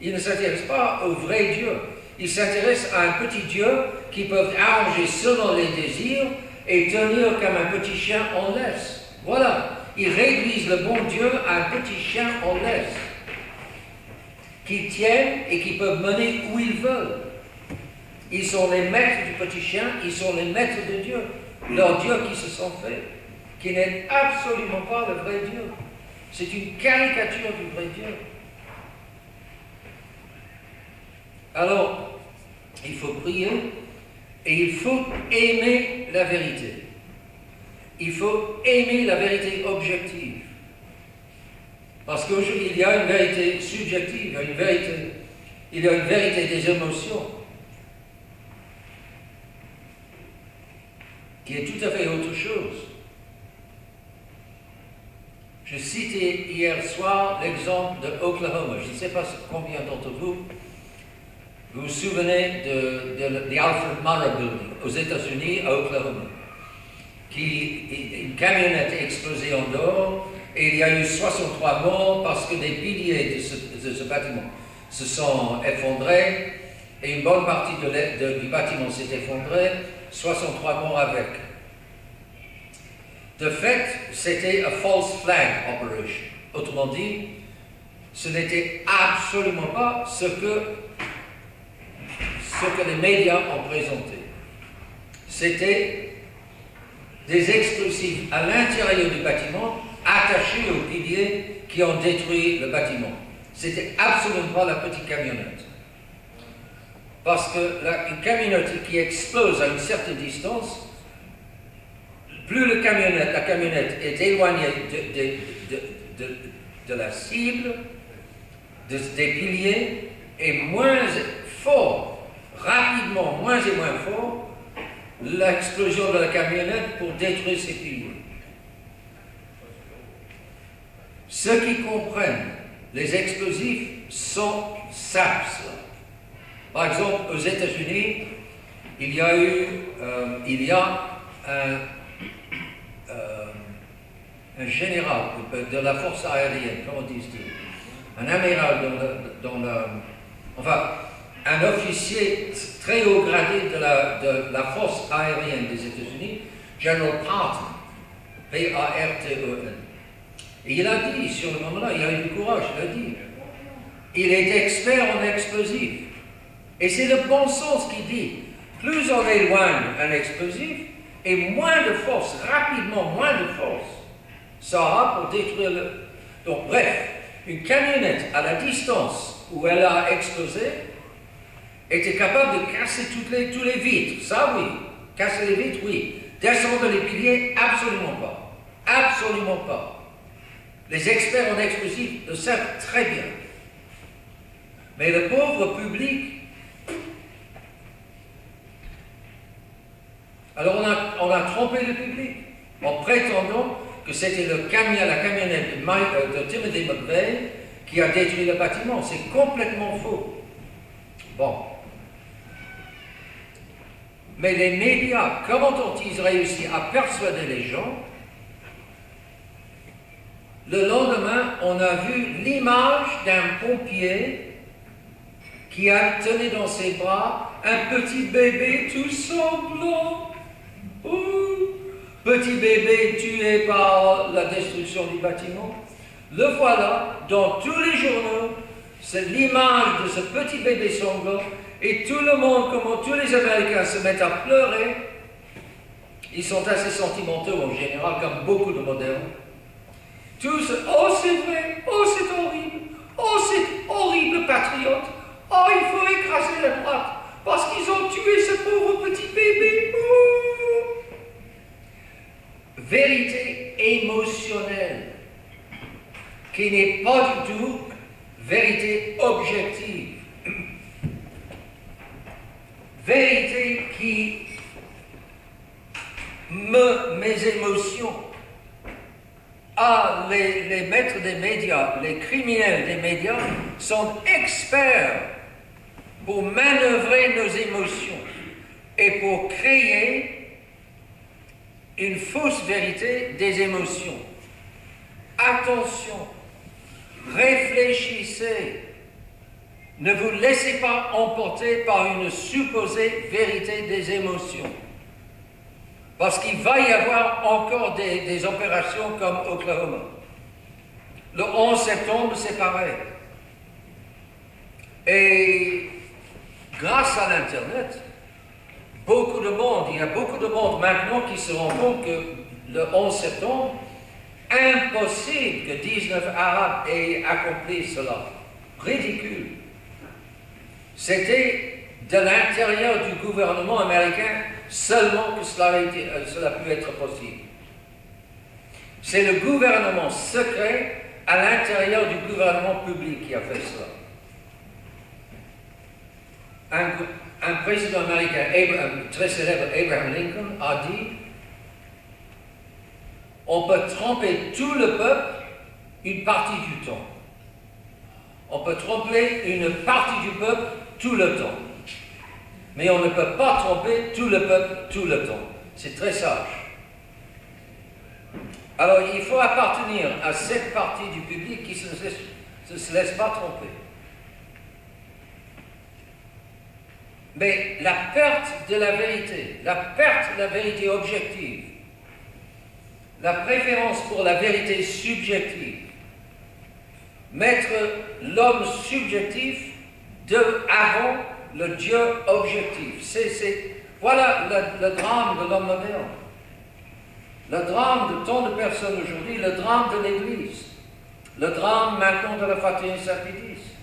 Speaker 1: Ils ne s'intéressent pas au vrai Dieu. Ils s'intéressent à un petit Dieu qu'ils peuvent arranger selon les désirs et tenir comme un petit chien en laisse. Voilà. Ils réduisent le bon Dieu à un petit chien en laisse, qu'ils tiennent et qui peuvent mener où ils veulent. Ils sont les maîtres du petit chien, ils sont les maîtres de Dieu, leur Dieu qui se sont faits, qui n'est absolument pas le vrai Dieu. C'est une caricature du vrai Dieu. Alors, il faut prier et il faut aimer la vérité. Il faut aimer la vérité objective. Parce qu'aujourd'hui, il y a une vérité subjective, il y a une vérité des émotions qui est tout à fait autre chose. Je citais hier soir l'exemple de Oklahoma. Je ne sais pas combien d'entre vous vous souvenez de Alfred Murrah Building aux États-Unis, à Oklahoma. Une camionnette a explosé en dehors et il y a eu 63 morts parce que des piliers de ce bâtiment se sont effondrés et une bonne partie du bâtiment s'est effondrée, 63 morts avec. De fait, c'était a false flag operation. Autrement dit, ce n'était absolument pas ce que les médias ont présenté. C'était des explosifs à l'intérieur du bâtiment, attachés aux piliers qui ont détruit le bâtiment. C'était absolument pas la petite camionnette. Parce que une camionnette qui explose à une certaine distance, plus la camionnette est éloignée de la cible, des piliers, et moins fort, rapidement, moins et moins fort, l'explosion de la camionnette pour détruire ces piliers. Ceux qui comprennent les explosifs savent cela. Par exemple, aux États-Unis, il y a un général de la force aérienne, comment disent-ils, un amiral enfin, un officier très haut gradé de la force aérienne des États-Unis, General Patton, P-A-R-T-E-N. Et il a dit, sur le moment-là, il a eu du courage, il a dit, il est expert en explosifs. Et c'est le bon sens qui dit, plus on éloigne un explosif, et moins de force, rapidement moins de force, ça aura pour détruire le... Donc bref, une camionnette à la distance où elle a explosé était capable de casser tous les vitres, ça oui, casser les vitres oui, descendre les piliers absolument pas, absolument pas. Les experts en explosifs le savent très bien. Mais le pauvre public, alors on a trompé le public en prétendant que c'était la camionnette de Timothy McVeigh qui a détruit le bâtiment. C'est complètement faux. Bon. Mais les médias, comment ont-ils réussi à persuader les gens? Le lendemain, on a vu l'image d'un pompier qui a tenu dans ses bras un petit bébé tout sanglant. Petit bébé tué par la destruction du bâtiment. Le voilà dans tous les journaux. C'est l'image de ce petit bébé sanglant. Et tout le monde, comme tous les Américains, se mettent à pleurer. Ils sont assez sentimentaux en général, comme beaucoup de modernes. Tous, oh c'est vrai, oh c'est horrible, oh c'est horrible patriote, oh il faut écraser la droite, parce qu'ils ont tué ce pauvre petit bébé. Vérité émotionnelle, qui n'est pas du tout vérité objective. Vérité qui mes émotions. Les maîtres des médias, les criminels des médias sont experts pour manœuvrer nos émotions et pour créer une fausse vérité des émotions. Attention, réfléchissez. Ne vous laissez pas emporter par une supposée vérité des émotions. Parce qu'il va y avoir encore des opérations comme Oklahoma. Le 11 septembre, c'est pareil. Et grâce à l'Internet, il y a beaucoup de monde maintenant qui se rend compte que le 11 septembre, impossible que 19 Arabes aient accompli cela. Ridicule. C'était de l'intérieur du gouvernement américain seulement que cela a pu être possible. C'est le gouvernement secret à l'intérieur du gouvernement public qui a fait cela. Un président américain très célèbre, Abraham Lincoln, a dit: on peut tromper tout le peuple une partie du temps. On peut tromper une partie du peuple tout le temps. Mais on ne peut pas tromper tout le peuple tout le temps. C'est très sage. Alors il faut appartenir à cette partie du public qui ne se laisse pas tromper. Mais la perte de la vérité, la perte de la vérité objective, la préférence pour la vérité subjective, mettre l'homme subjectif avant le Dieu objectif. Voilà le drame de l'homme moderne. Le drame de tant de personnes aujourd'hui, le drame de l'Église, le drame maintenant de la fraternité sacrifice.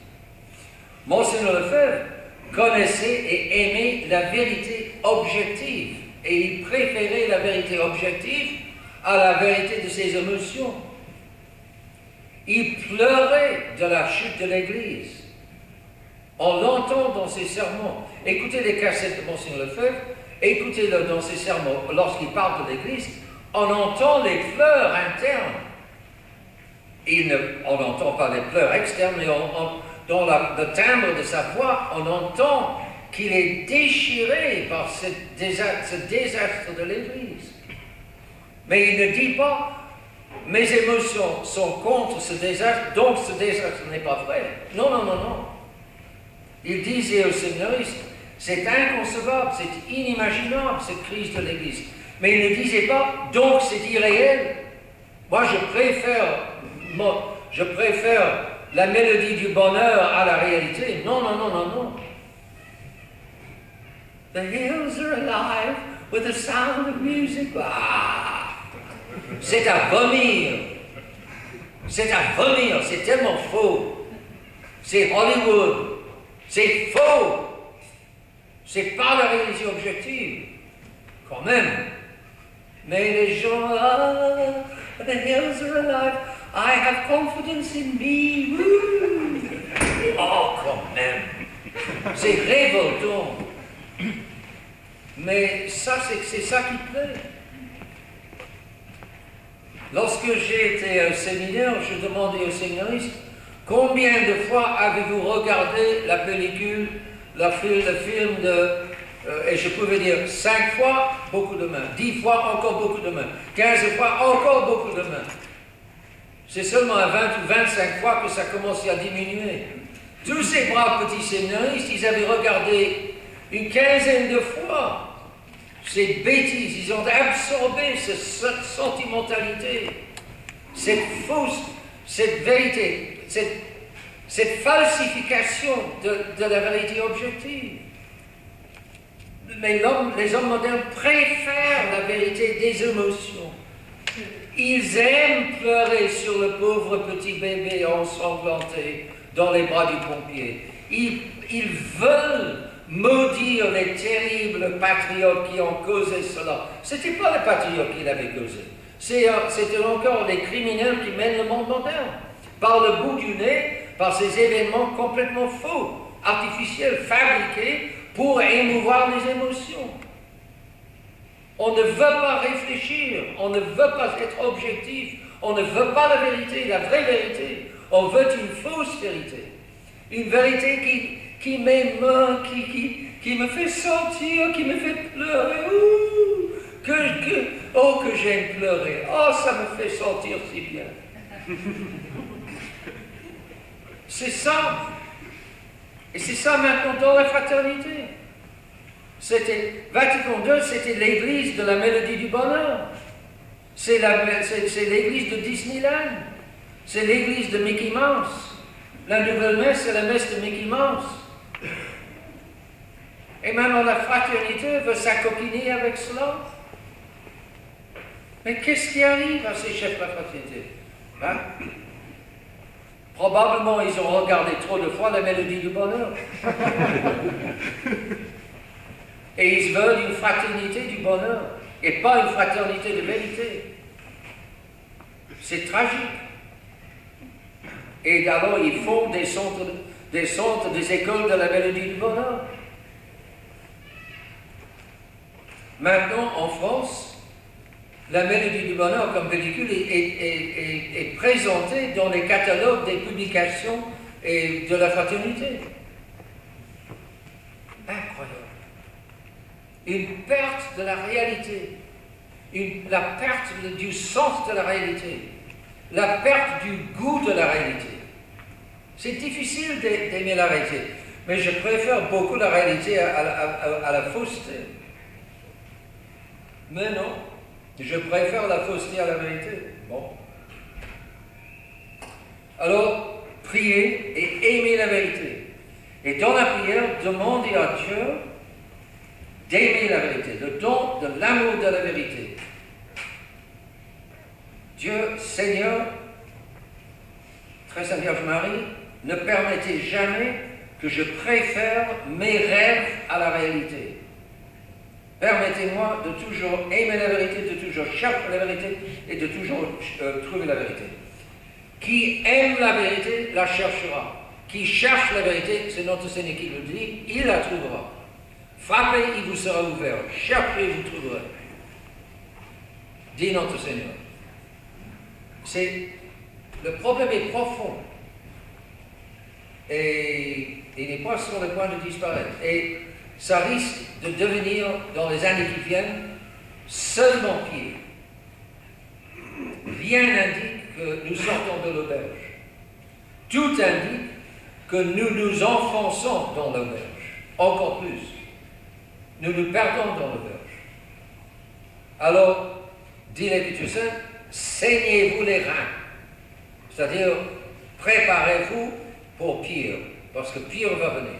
Speaker 1: Monseigneur Lefebvre connaissait et aimait la vérité objective, et il préférait la vérité objective à la vérité de ses émotions. Il pleurait de la chute de l'Église. On l'entend dans ses sermons. Écoutez les cassettes de Monseigneur Lefebvre, écoutez-le dans ses sermons. Lorsqu'il parle de l'Église, on entend les pleurs internes. On n'entend pas les pleurs externes, mais dans le timbre de sa voix, on entend qu'il est déchiré par ce désastre de l'Église. Mais il ne dit pas: mes émotions sont contre ce désastre, donc ce désastre n'est pas vrai. Non, non, non, non. Il disait aux séminaristes: c'est inconcevable, c'est inimaginable cette crise de l'Église. Mais il ne disait pas: donc c'est irréel. Moi, je préfère la mélodie du bonheur à la réalité. Non, non, non, non, non. The hills are alive with the sound of music. Ah, c'est à vomir. C'est à vomir. C'est tellement faux. C'est Hollywood. C'est faux. C'est pas la réalité objective. Quand même. Mais les gens, the hills are alive. I have confidence in me. Woo. Oh, quand même. C'est révoltant. Mais ça, c'est ça qui plaît. Lorsque j'ai été au séminaire, je demandais aux séminaristes: combien de fois avez-vous regardé la pellicule, le film de... et je pouvais dire 5 fois, beaucoup de mains. 10 fois, encore beaucoup de mains. 15 fois, encore beaucoup de mains. C'est seulement à 20 ou 25 fois que ça commençait à diminuer. Tous ces braves petits séminaristes, ils avaient regardé une quinzaine de fois ces bêtises. Ils ont absorbé cette sentimentalité, cette fausse, cette vérité, cette falsification de la vérité objective. Mais les hommes modernes préfèrent la vérité des émotions. Ils aiment pleurer sur le pauvre petit bébé ensanglanté dans les bras du pompier. Ils veulent maudire les terribles patriotes qui ont causé cela. Ce n'était pas les patriotes qui l'avaient causé. C'était encore les criminels qui mènent le monde moderne. Par le bout du nez, par ces événements complètement faux, artificiels, fabriqués pour émouvoir les émotions. On ne veut pas réfléchir, on ne veut pas être objectif, on ne veut pas la vérité, la vraie vérité. On veut une fausse vérité. Une vérité qui m'émeut, qui me fait sentir, qui me fait pleurer. Oh, Oh, que j'aime pleurer. Oh, ça me fait sentir si bien. C'est ça. Et c'est ça maintenant dans la fraternité. Vatican II, c'était l'église de la mélodie du bonheur. C'est l'église de Disneyland. C'est l'église de Mickey Mouse. La nouvelle messe, c'est la messe de Mickey Mouse. Et maintenant la fraternité veut s'acoquiner avec cela. Mais qu'est-ce qui arrive à ces chefs de la fraternité? Hein? Probablement, ils ont regardé trop de fois la mélodie du bonheur. Et ils veulent une fraternité du bonheur, et pas une fraternité de vérité. C'est tragique. Et alors, ils font des centres, des écoles de la mélodie du bonheur. Maintenant, en France, la mélodie du bonheur comme pellicule est présentée dans les catalogues des publications et de la fraternité. Incroyable. Une perte de la réalité, la perte du sens de la réalité, la perte du goût de la réalité. C'est difficile d'aimer la réalité, mais je préfère beaucoup la réalité à la fausseté. Mais non. Je préfère la fausseté à la vérité. Bon. Alors, priez et aimez la vérité. Et dans la prière, demandez à Dieu d'aimer la vérité, le don de l'amour de la vérité. Dieu, Seigneur, très Sainte Vierge Marie, ne permettez jamais que je préfère mes rêves à la réalité. Permettez-moi de toujours aimer la vérité, de toujours chercher la vérité et de toujours trouver la vérité. Qui aime la vérité la cherchera. Qui cherche la vérité, c'est notre Seigneur qui le dit, il la trouvera. Frappez, il vous sera ouvert. Cherchez, vous trouverez. Dit notre Seigneur. Le problème est profond. Et il n'est pas sur le point de disparaître. Et ça risque de devenir, dans les années qui viennent, seulement pire. Rien n'indique que nous sortons de l'auberge. Tout indique que nous nous enfonçons dans l'auberge, encore plus. Nous nous perdons dans l'auberge. Alors, dit l'Écriture sainte, saignez-vous les reins. C'est-à-dire, préparez-vous pour pire, parce que pire va venir.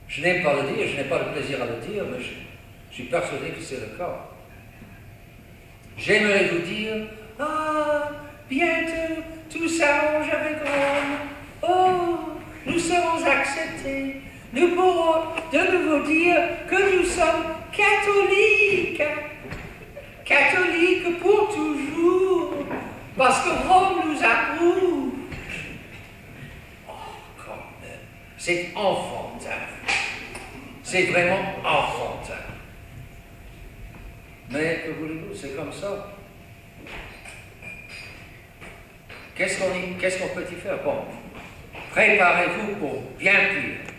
Speaker 1: Je n'aime pas le dire, je n'ai pas le plaisir à le dire, mais je suis persuadé que c'est le cas. J'aimerais vous dire, ah, bientôt, tout s'arrange avec Rome. Oh, nous serons acceptés. Nous pourrons de nouveau dire que nous sommes catholiques. Catholiques pour toujours. Parce que Rome nous approuve. Oh, quand même. C'est enfantin. C'est vraiment enfantin. Mais que voulez-vous, c'est comme ça. Qu'est-ce qu'on peut y faire? Bon, préparez-vous pour bien pire.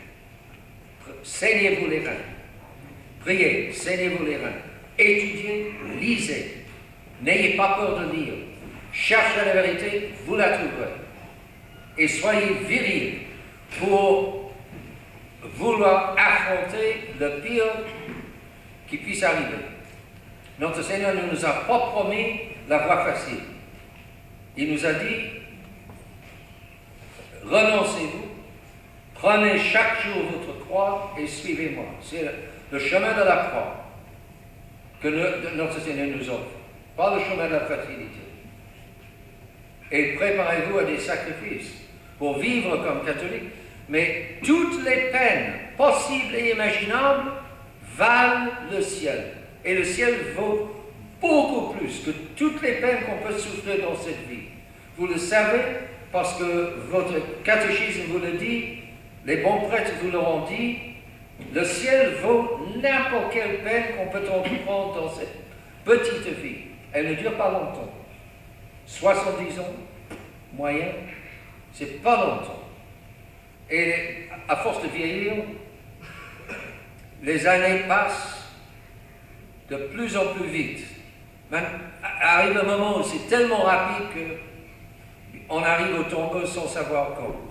Speaker 1: Saignez-vous les reins. Priez, saignez-vous les reins. Étudiez, lisez. N'ayez pas peur de lire. Cherchez la vérité, vous la trouverez. Et soyez virils pour vouloir affronter le pire qui puisse arriver. Notre Seigneur ne nous a pas promis la voie facile. Il nous a dit, renoncez-vous, prenez chaque jour votre croix et suivez-moi. C'est le chemin de la croix que notre Seigneur nous offre, pas le chemin de la facilité. Et préparez-vous à des sacrifices pour vivre comme catholique, mais toutes les peines possibles et imaginables valent le ciel. Et le ciel vaut beaucoup plus que toutes les peines qu'on peut souffrir dans cette vie. Vous le savez parce que votre catéchisme vous le dit, les bons prêtres vous l'auront dit, le ciel vaut n'importe quelle peine qu'on peut entreprendre dans cette petite vie. Elle ne dure pas longtemps. 70 ans, moyen, c'est pas longtemps. Et à force de vieillir, les années passent de plus en plus vite. Arrive un moment où c'est tellement rapide qu'on arrive au tombeau sans savoir comment.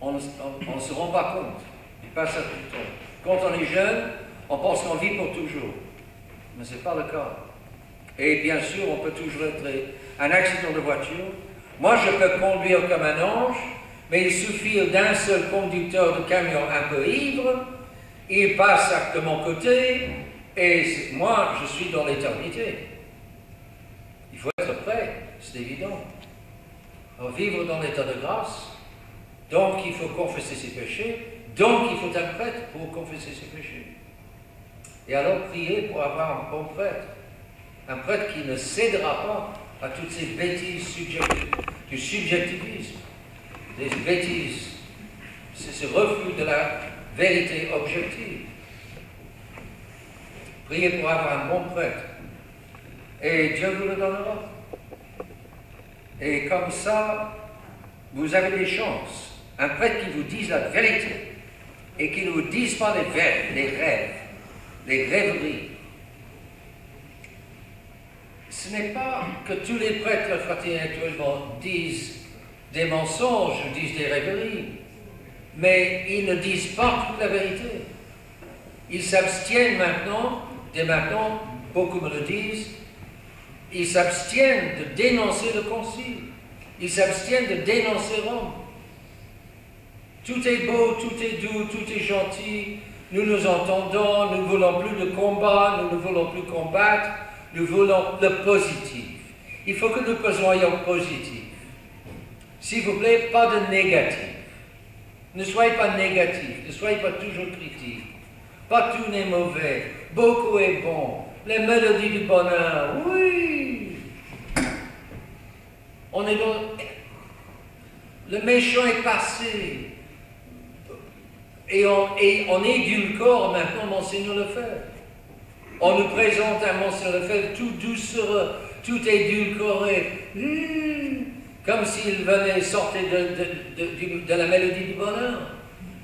Speaker 1: On ne se rend pas compte. Il passe à tout le temps. Quand on est jeune, on pense qu'on vit pour toujours. Mais ce n'est pas le cas. Et bien sûr, on peut toujours être un accident de voiture. Moi, je peux conduire comme un ange, mais il suffit d'un seul conducteur de camion un peu ivre, il passe de mon côté, et moi, je suis dans l'éternité. Il faut être prêt, c'est évident. Alors, vivre dans l'état de grâce, donc il faut confesser ses péchés, donc il faut un prêtre pour confesser ses péchés. Et alors prier pour avoir un bon prêtre. Un prêtre qui ne cédera pas à toutes ces bêtises du subjectivisme, des bêtises. C'est ce refus de la vérité objective. Priez pour avoir un bon prêtre. Et Dieu vous le donnera. Et comme ça, vous avez des chances. Un prêtre qui vous dise la vérité et qui ne vous dise pas les rêves, les rêveries. Ce n'est pas que tous les prêtres de la fraternité actuellement disent des mensonges, disent des rêveries, mais ils ne disent pas toute la vérité. Ils s'abstiennent maintenant, dès maintenant, beaucoup me le disent, ils s'abstiennent de dénoncer le concile, ils s'abstiennent de dénoncer Rome. Tout est beau, tout est doux, tout est gentil, nous nous entendons, nous ne voulons plus de combat, nous ne voulons plus combattre, nous voulons le positif. Il faut que nous soyons positifs. S'il vous plaît, pas de négatif. Ne soyez pas négatifs, ne soyez pas toujours critiques. Pas tout n'est mauvais, beaucoup est bon. Les mélodies du bonheur, oui. On est dans... Le méchant est passé. Et on édulcore maintenant Monseigneur Lefebvre. On nous présente un Monseigneur Lefebvre tout doucereux, tout édulcoré, comme s'il venait sortir de la mélodie du bonheur.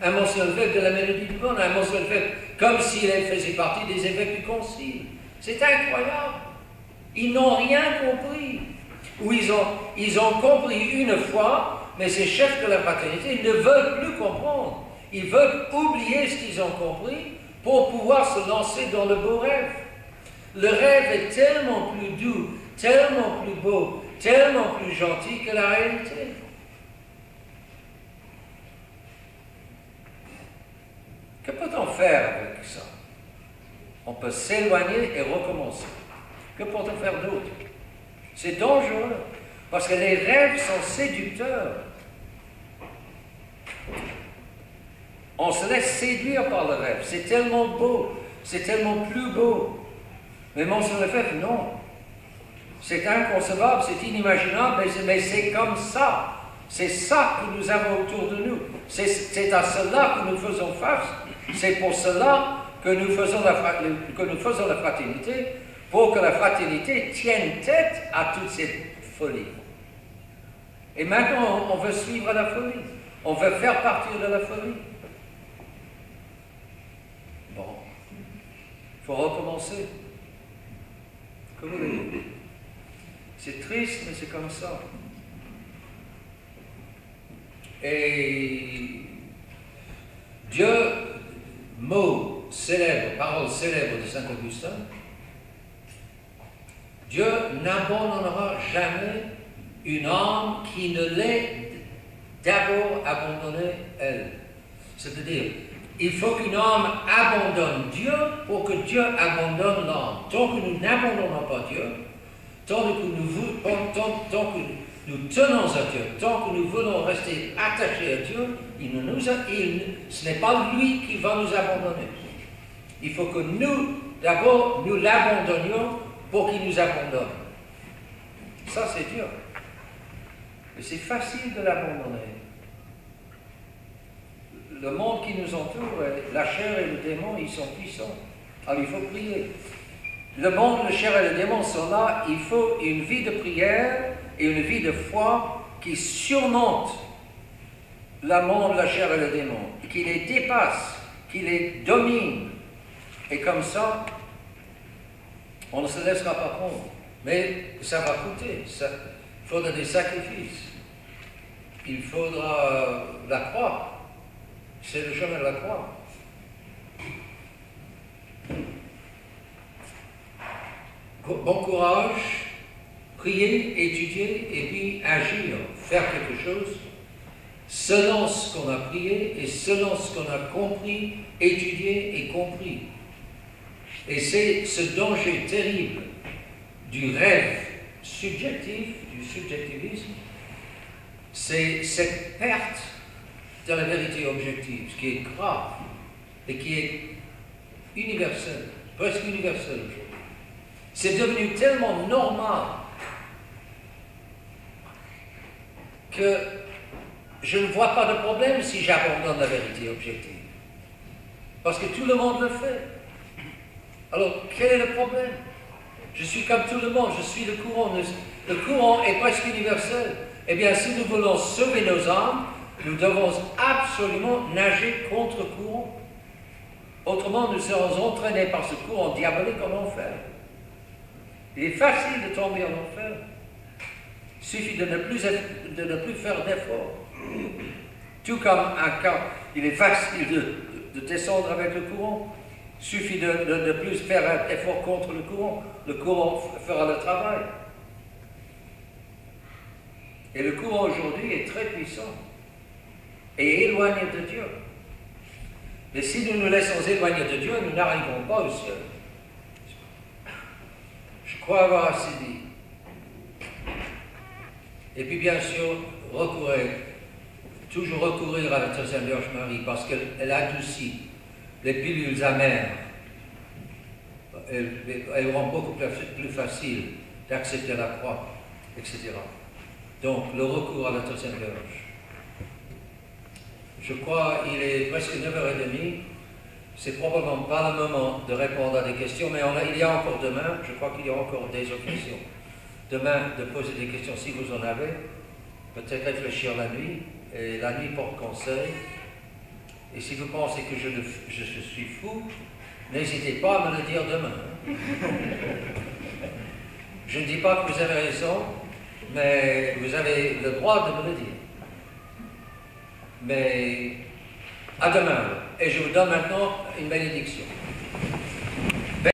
Speaker 1: Un Monseigneur Lefebvre de la mélodie du bonheur, un Monseigneur Lefebvre comme s'il faisait partie des évêques du Concile. C'est incroyable. Ils n'ont rien compris. Ou ils ont compris une fois, mais ces chefs de la fraternité ne veulent plus comprendre. Ils veulent oublier ce qu'ils ont compris pour pouvoir se lancer dans le beau rêve. Le rêve est tellement plus doux, tellement plus beau, tellement plus gentil que la réalité. Que peut-on faire avec ça? On peut s'éloigner et recommencer. Que peut-on faire d'autre? C'est dangereux, parce que les rêves sont séducteurs. On se laisse séduire par le rêve. C'est tellement beau, c'est tellement plus beau. Mais Monseigneur Lefebvre, non. C'est inconcevable, c'est inimaginable, mais c'est comme ça. C'est ça que nous avons autour de nous. C'est à cela que nous faisons face. C'est pour cela que nous faisons la fraternité, pour que la fraternité tienne tête à toute cette folie. Et maintenant, on veut suivre la folie. On veut faire partir de la folie. Bon, il faut recommencer. Que voulez-vous? C'est triste, mais c'est comme ça. Et Dieu, mot célèbre, parole célèbre de Saint Augustin, Dieu n'abandonnera jamais une âme qui ne l'ait d'abord abandonnée elle. C'est-à-dire, il faut qu'une âme abandonne Dieu pour que Dieu abandonne l'âme. Tant que nous n'abandonnons pas Dieu, tant que nous tenons à Dieu, tant que nous voulons rester attachés à Dieu, ce n'est pas lui qui va nous abandonner. Il faut que nous, d'abord, nous l'abandonnions pour qu'il nous abandonne. Ça, c'est dur. Mais c'est facile de l'abandonner. Le monde qui nous entoure, la chair et le démon, ils sont puissants. Alors il faut prier. Le monde, la chair et le démon sont là. Il faut une vie de prière et une vie de foi qui surmonte le monde, la chair et le démon, qui les dépasse, qui les domine. Et comme ça, On ne se laissera pas prendre. Mais ça va coûter. Il faudra des sacrifices. Il faudra la croix. C'est le chemin de la croix. Bon courage, prier, étudier et puis agir, faire quelque chose selon ce qu'on a prié et selon ce qu'on a compris, étudié et compris. Et c'est ce danger terrible du rêve subjectif, du subjectivisme, c'est cette perte de la vérité objective, ce qui est grave et qui est universel, presque universel aujourd'hui. C'est devenu tellement normal que je ne vois pas de problème si j'abandonne la vérité objective. Parce que tout le monde le fait. Alors, quel est le problème? Je suis comme tout le monde, je suis le courant. Le courant est presque universel. Eh bien, si nous voulons sauver nos âmes, nous devons absolument nager contre courant. Autrement, nous serons entraînés par ce courant diabolique en enfer. Il est facile de tomber en enfer. Il suffit de ne plus faire d'efforts. Tout comme il est facile de descendre avec le courant. Il suffit de ne plus faire un effort contre le courant. Le courant fera le travail. Et le courant aujourd'hui est très puissant et éloigné de Dieu. Mais si nous nous laissons éloigner de Dieu, nous n'arriverons pas au ciel. Je crois avoir assez dit. Et puis bien sûr, toujours recourir à la Très Sainte Vierge Marie, parce qu'elle adoucit les pilules amères. Elle rend beaucoup plus facile d'accepter la croix, etc. Donc, le recours à la Très Sainte Vierge. Je crois qu'il est presque 9h30. C'est probablement pas le moment de répondre à des questions, mais il y a encore demain. Je crois qu'il y a encore des occasions. Demain, de poser des questions si vous en avez. Peut-être réfléchir la nuit. Et la nuit porte conseil. Et si vous pensez que je suis fou, n'hésitez pas à me le dire demain. Je ne dis pas que vous avez raison, mais vous avez le droit de me le dire. Mais à demain. Et je vous donne maintenant une bénédiction.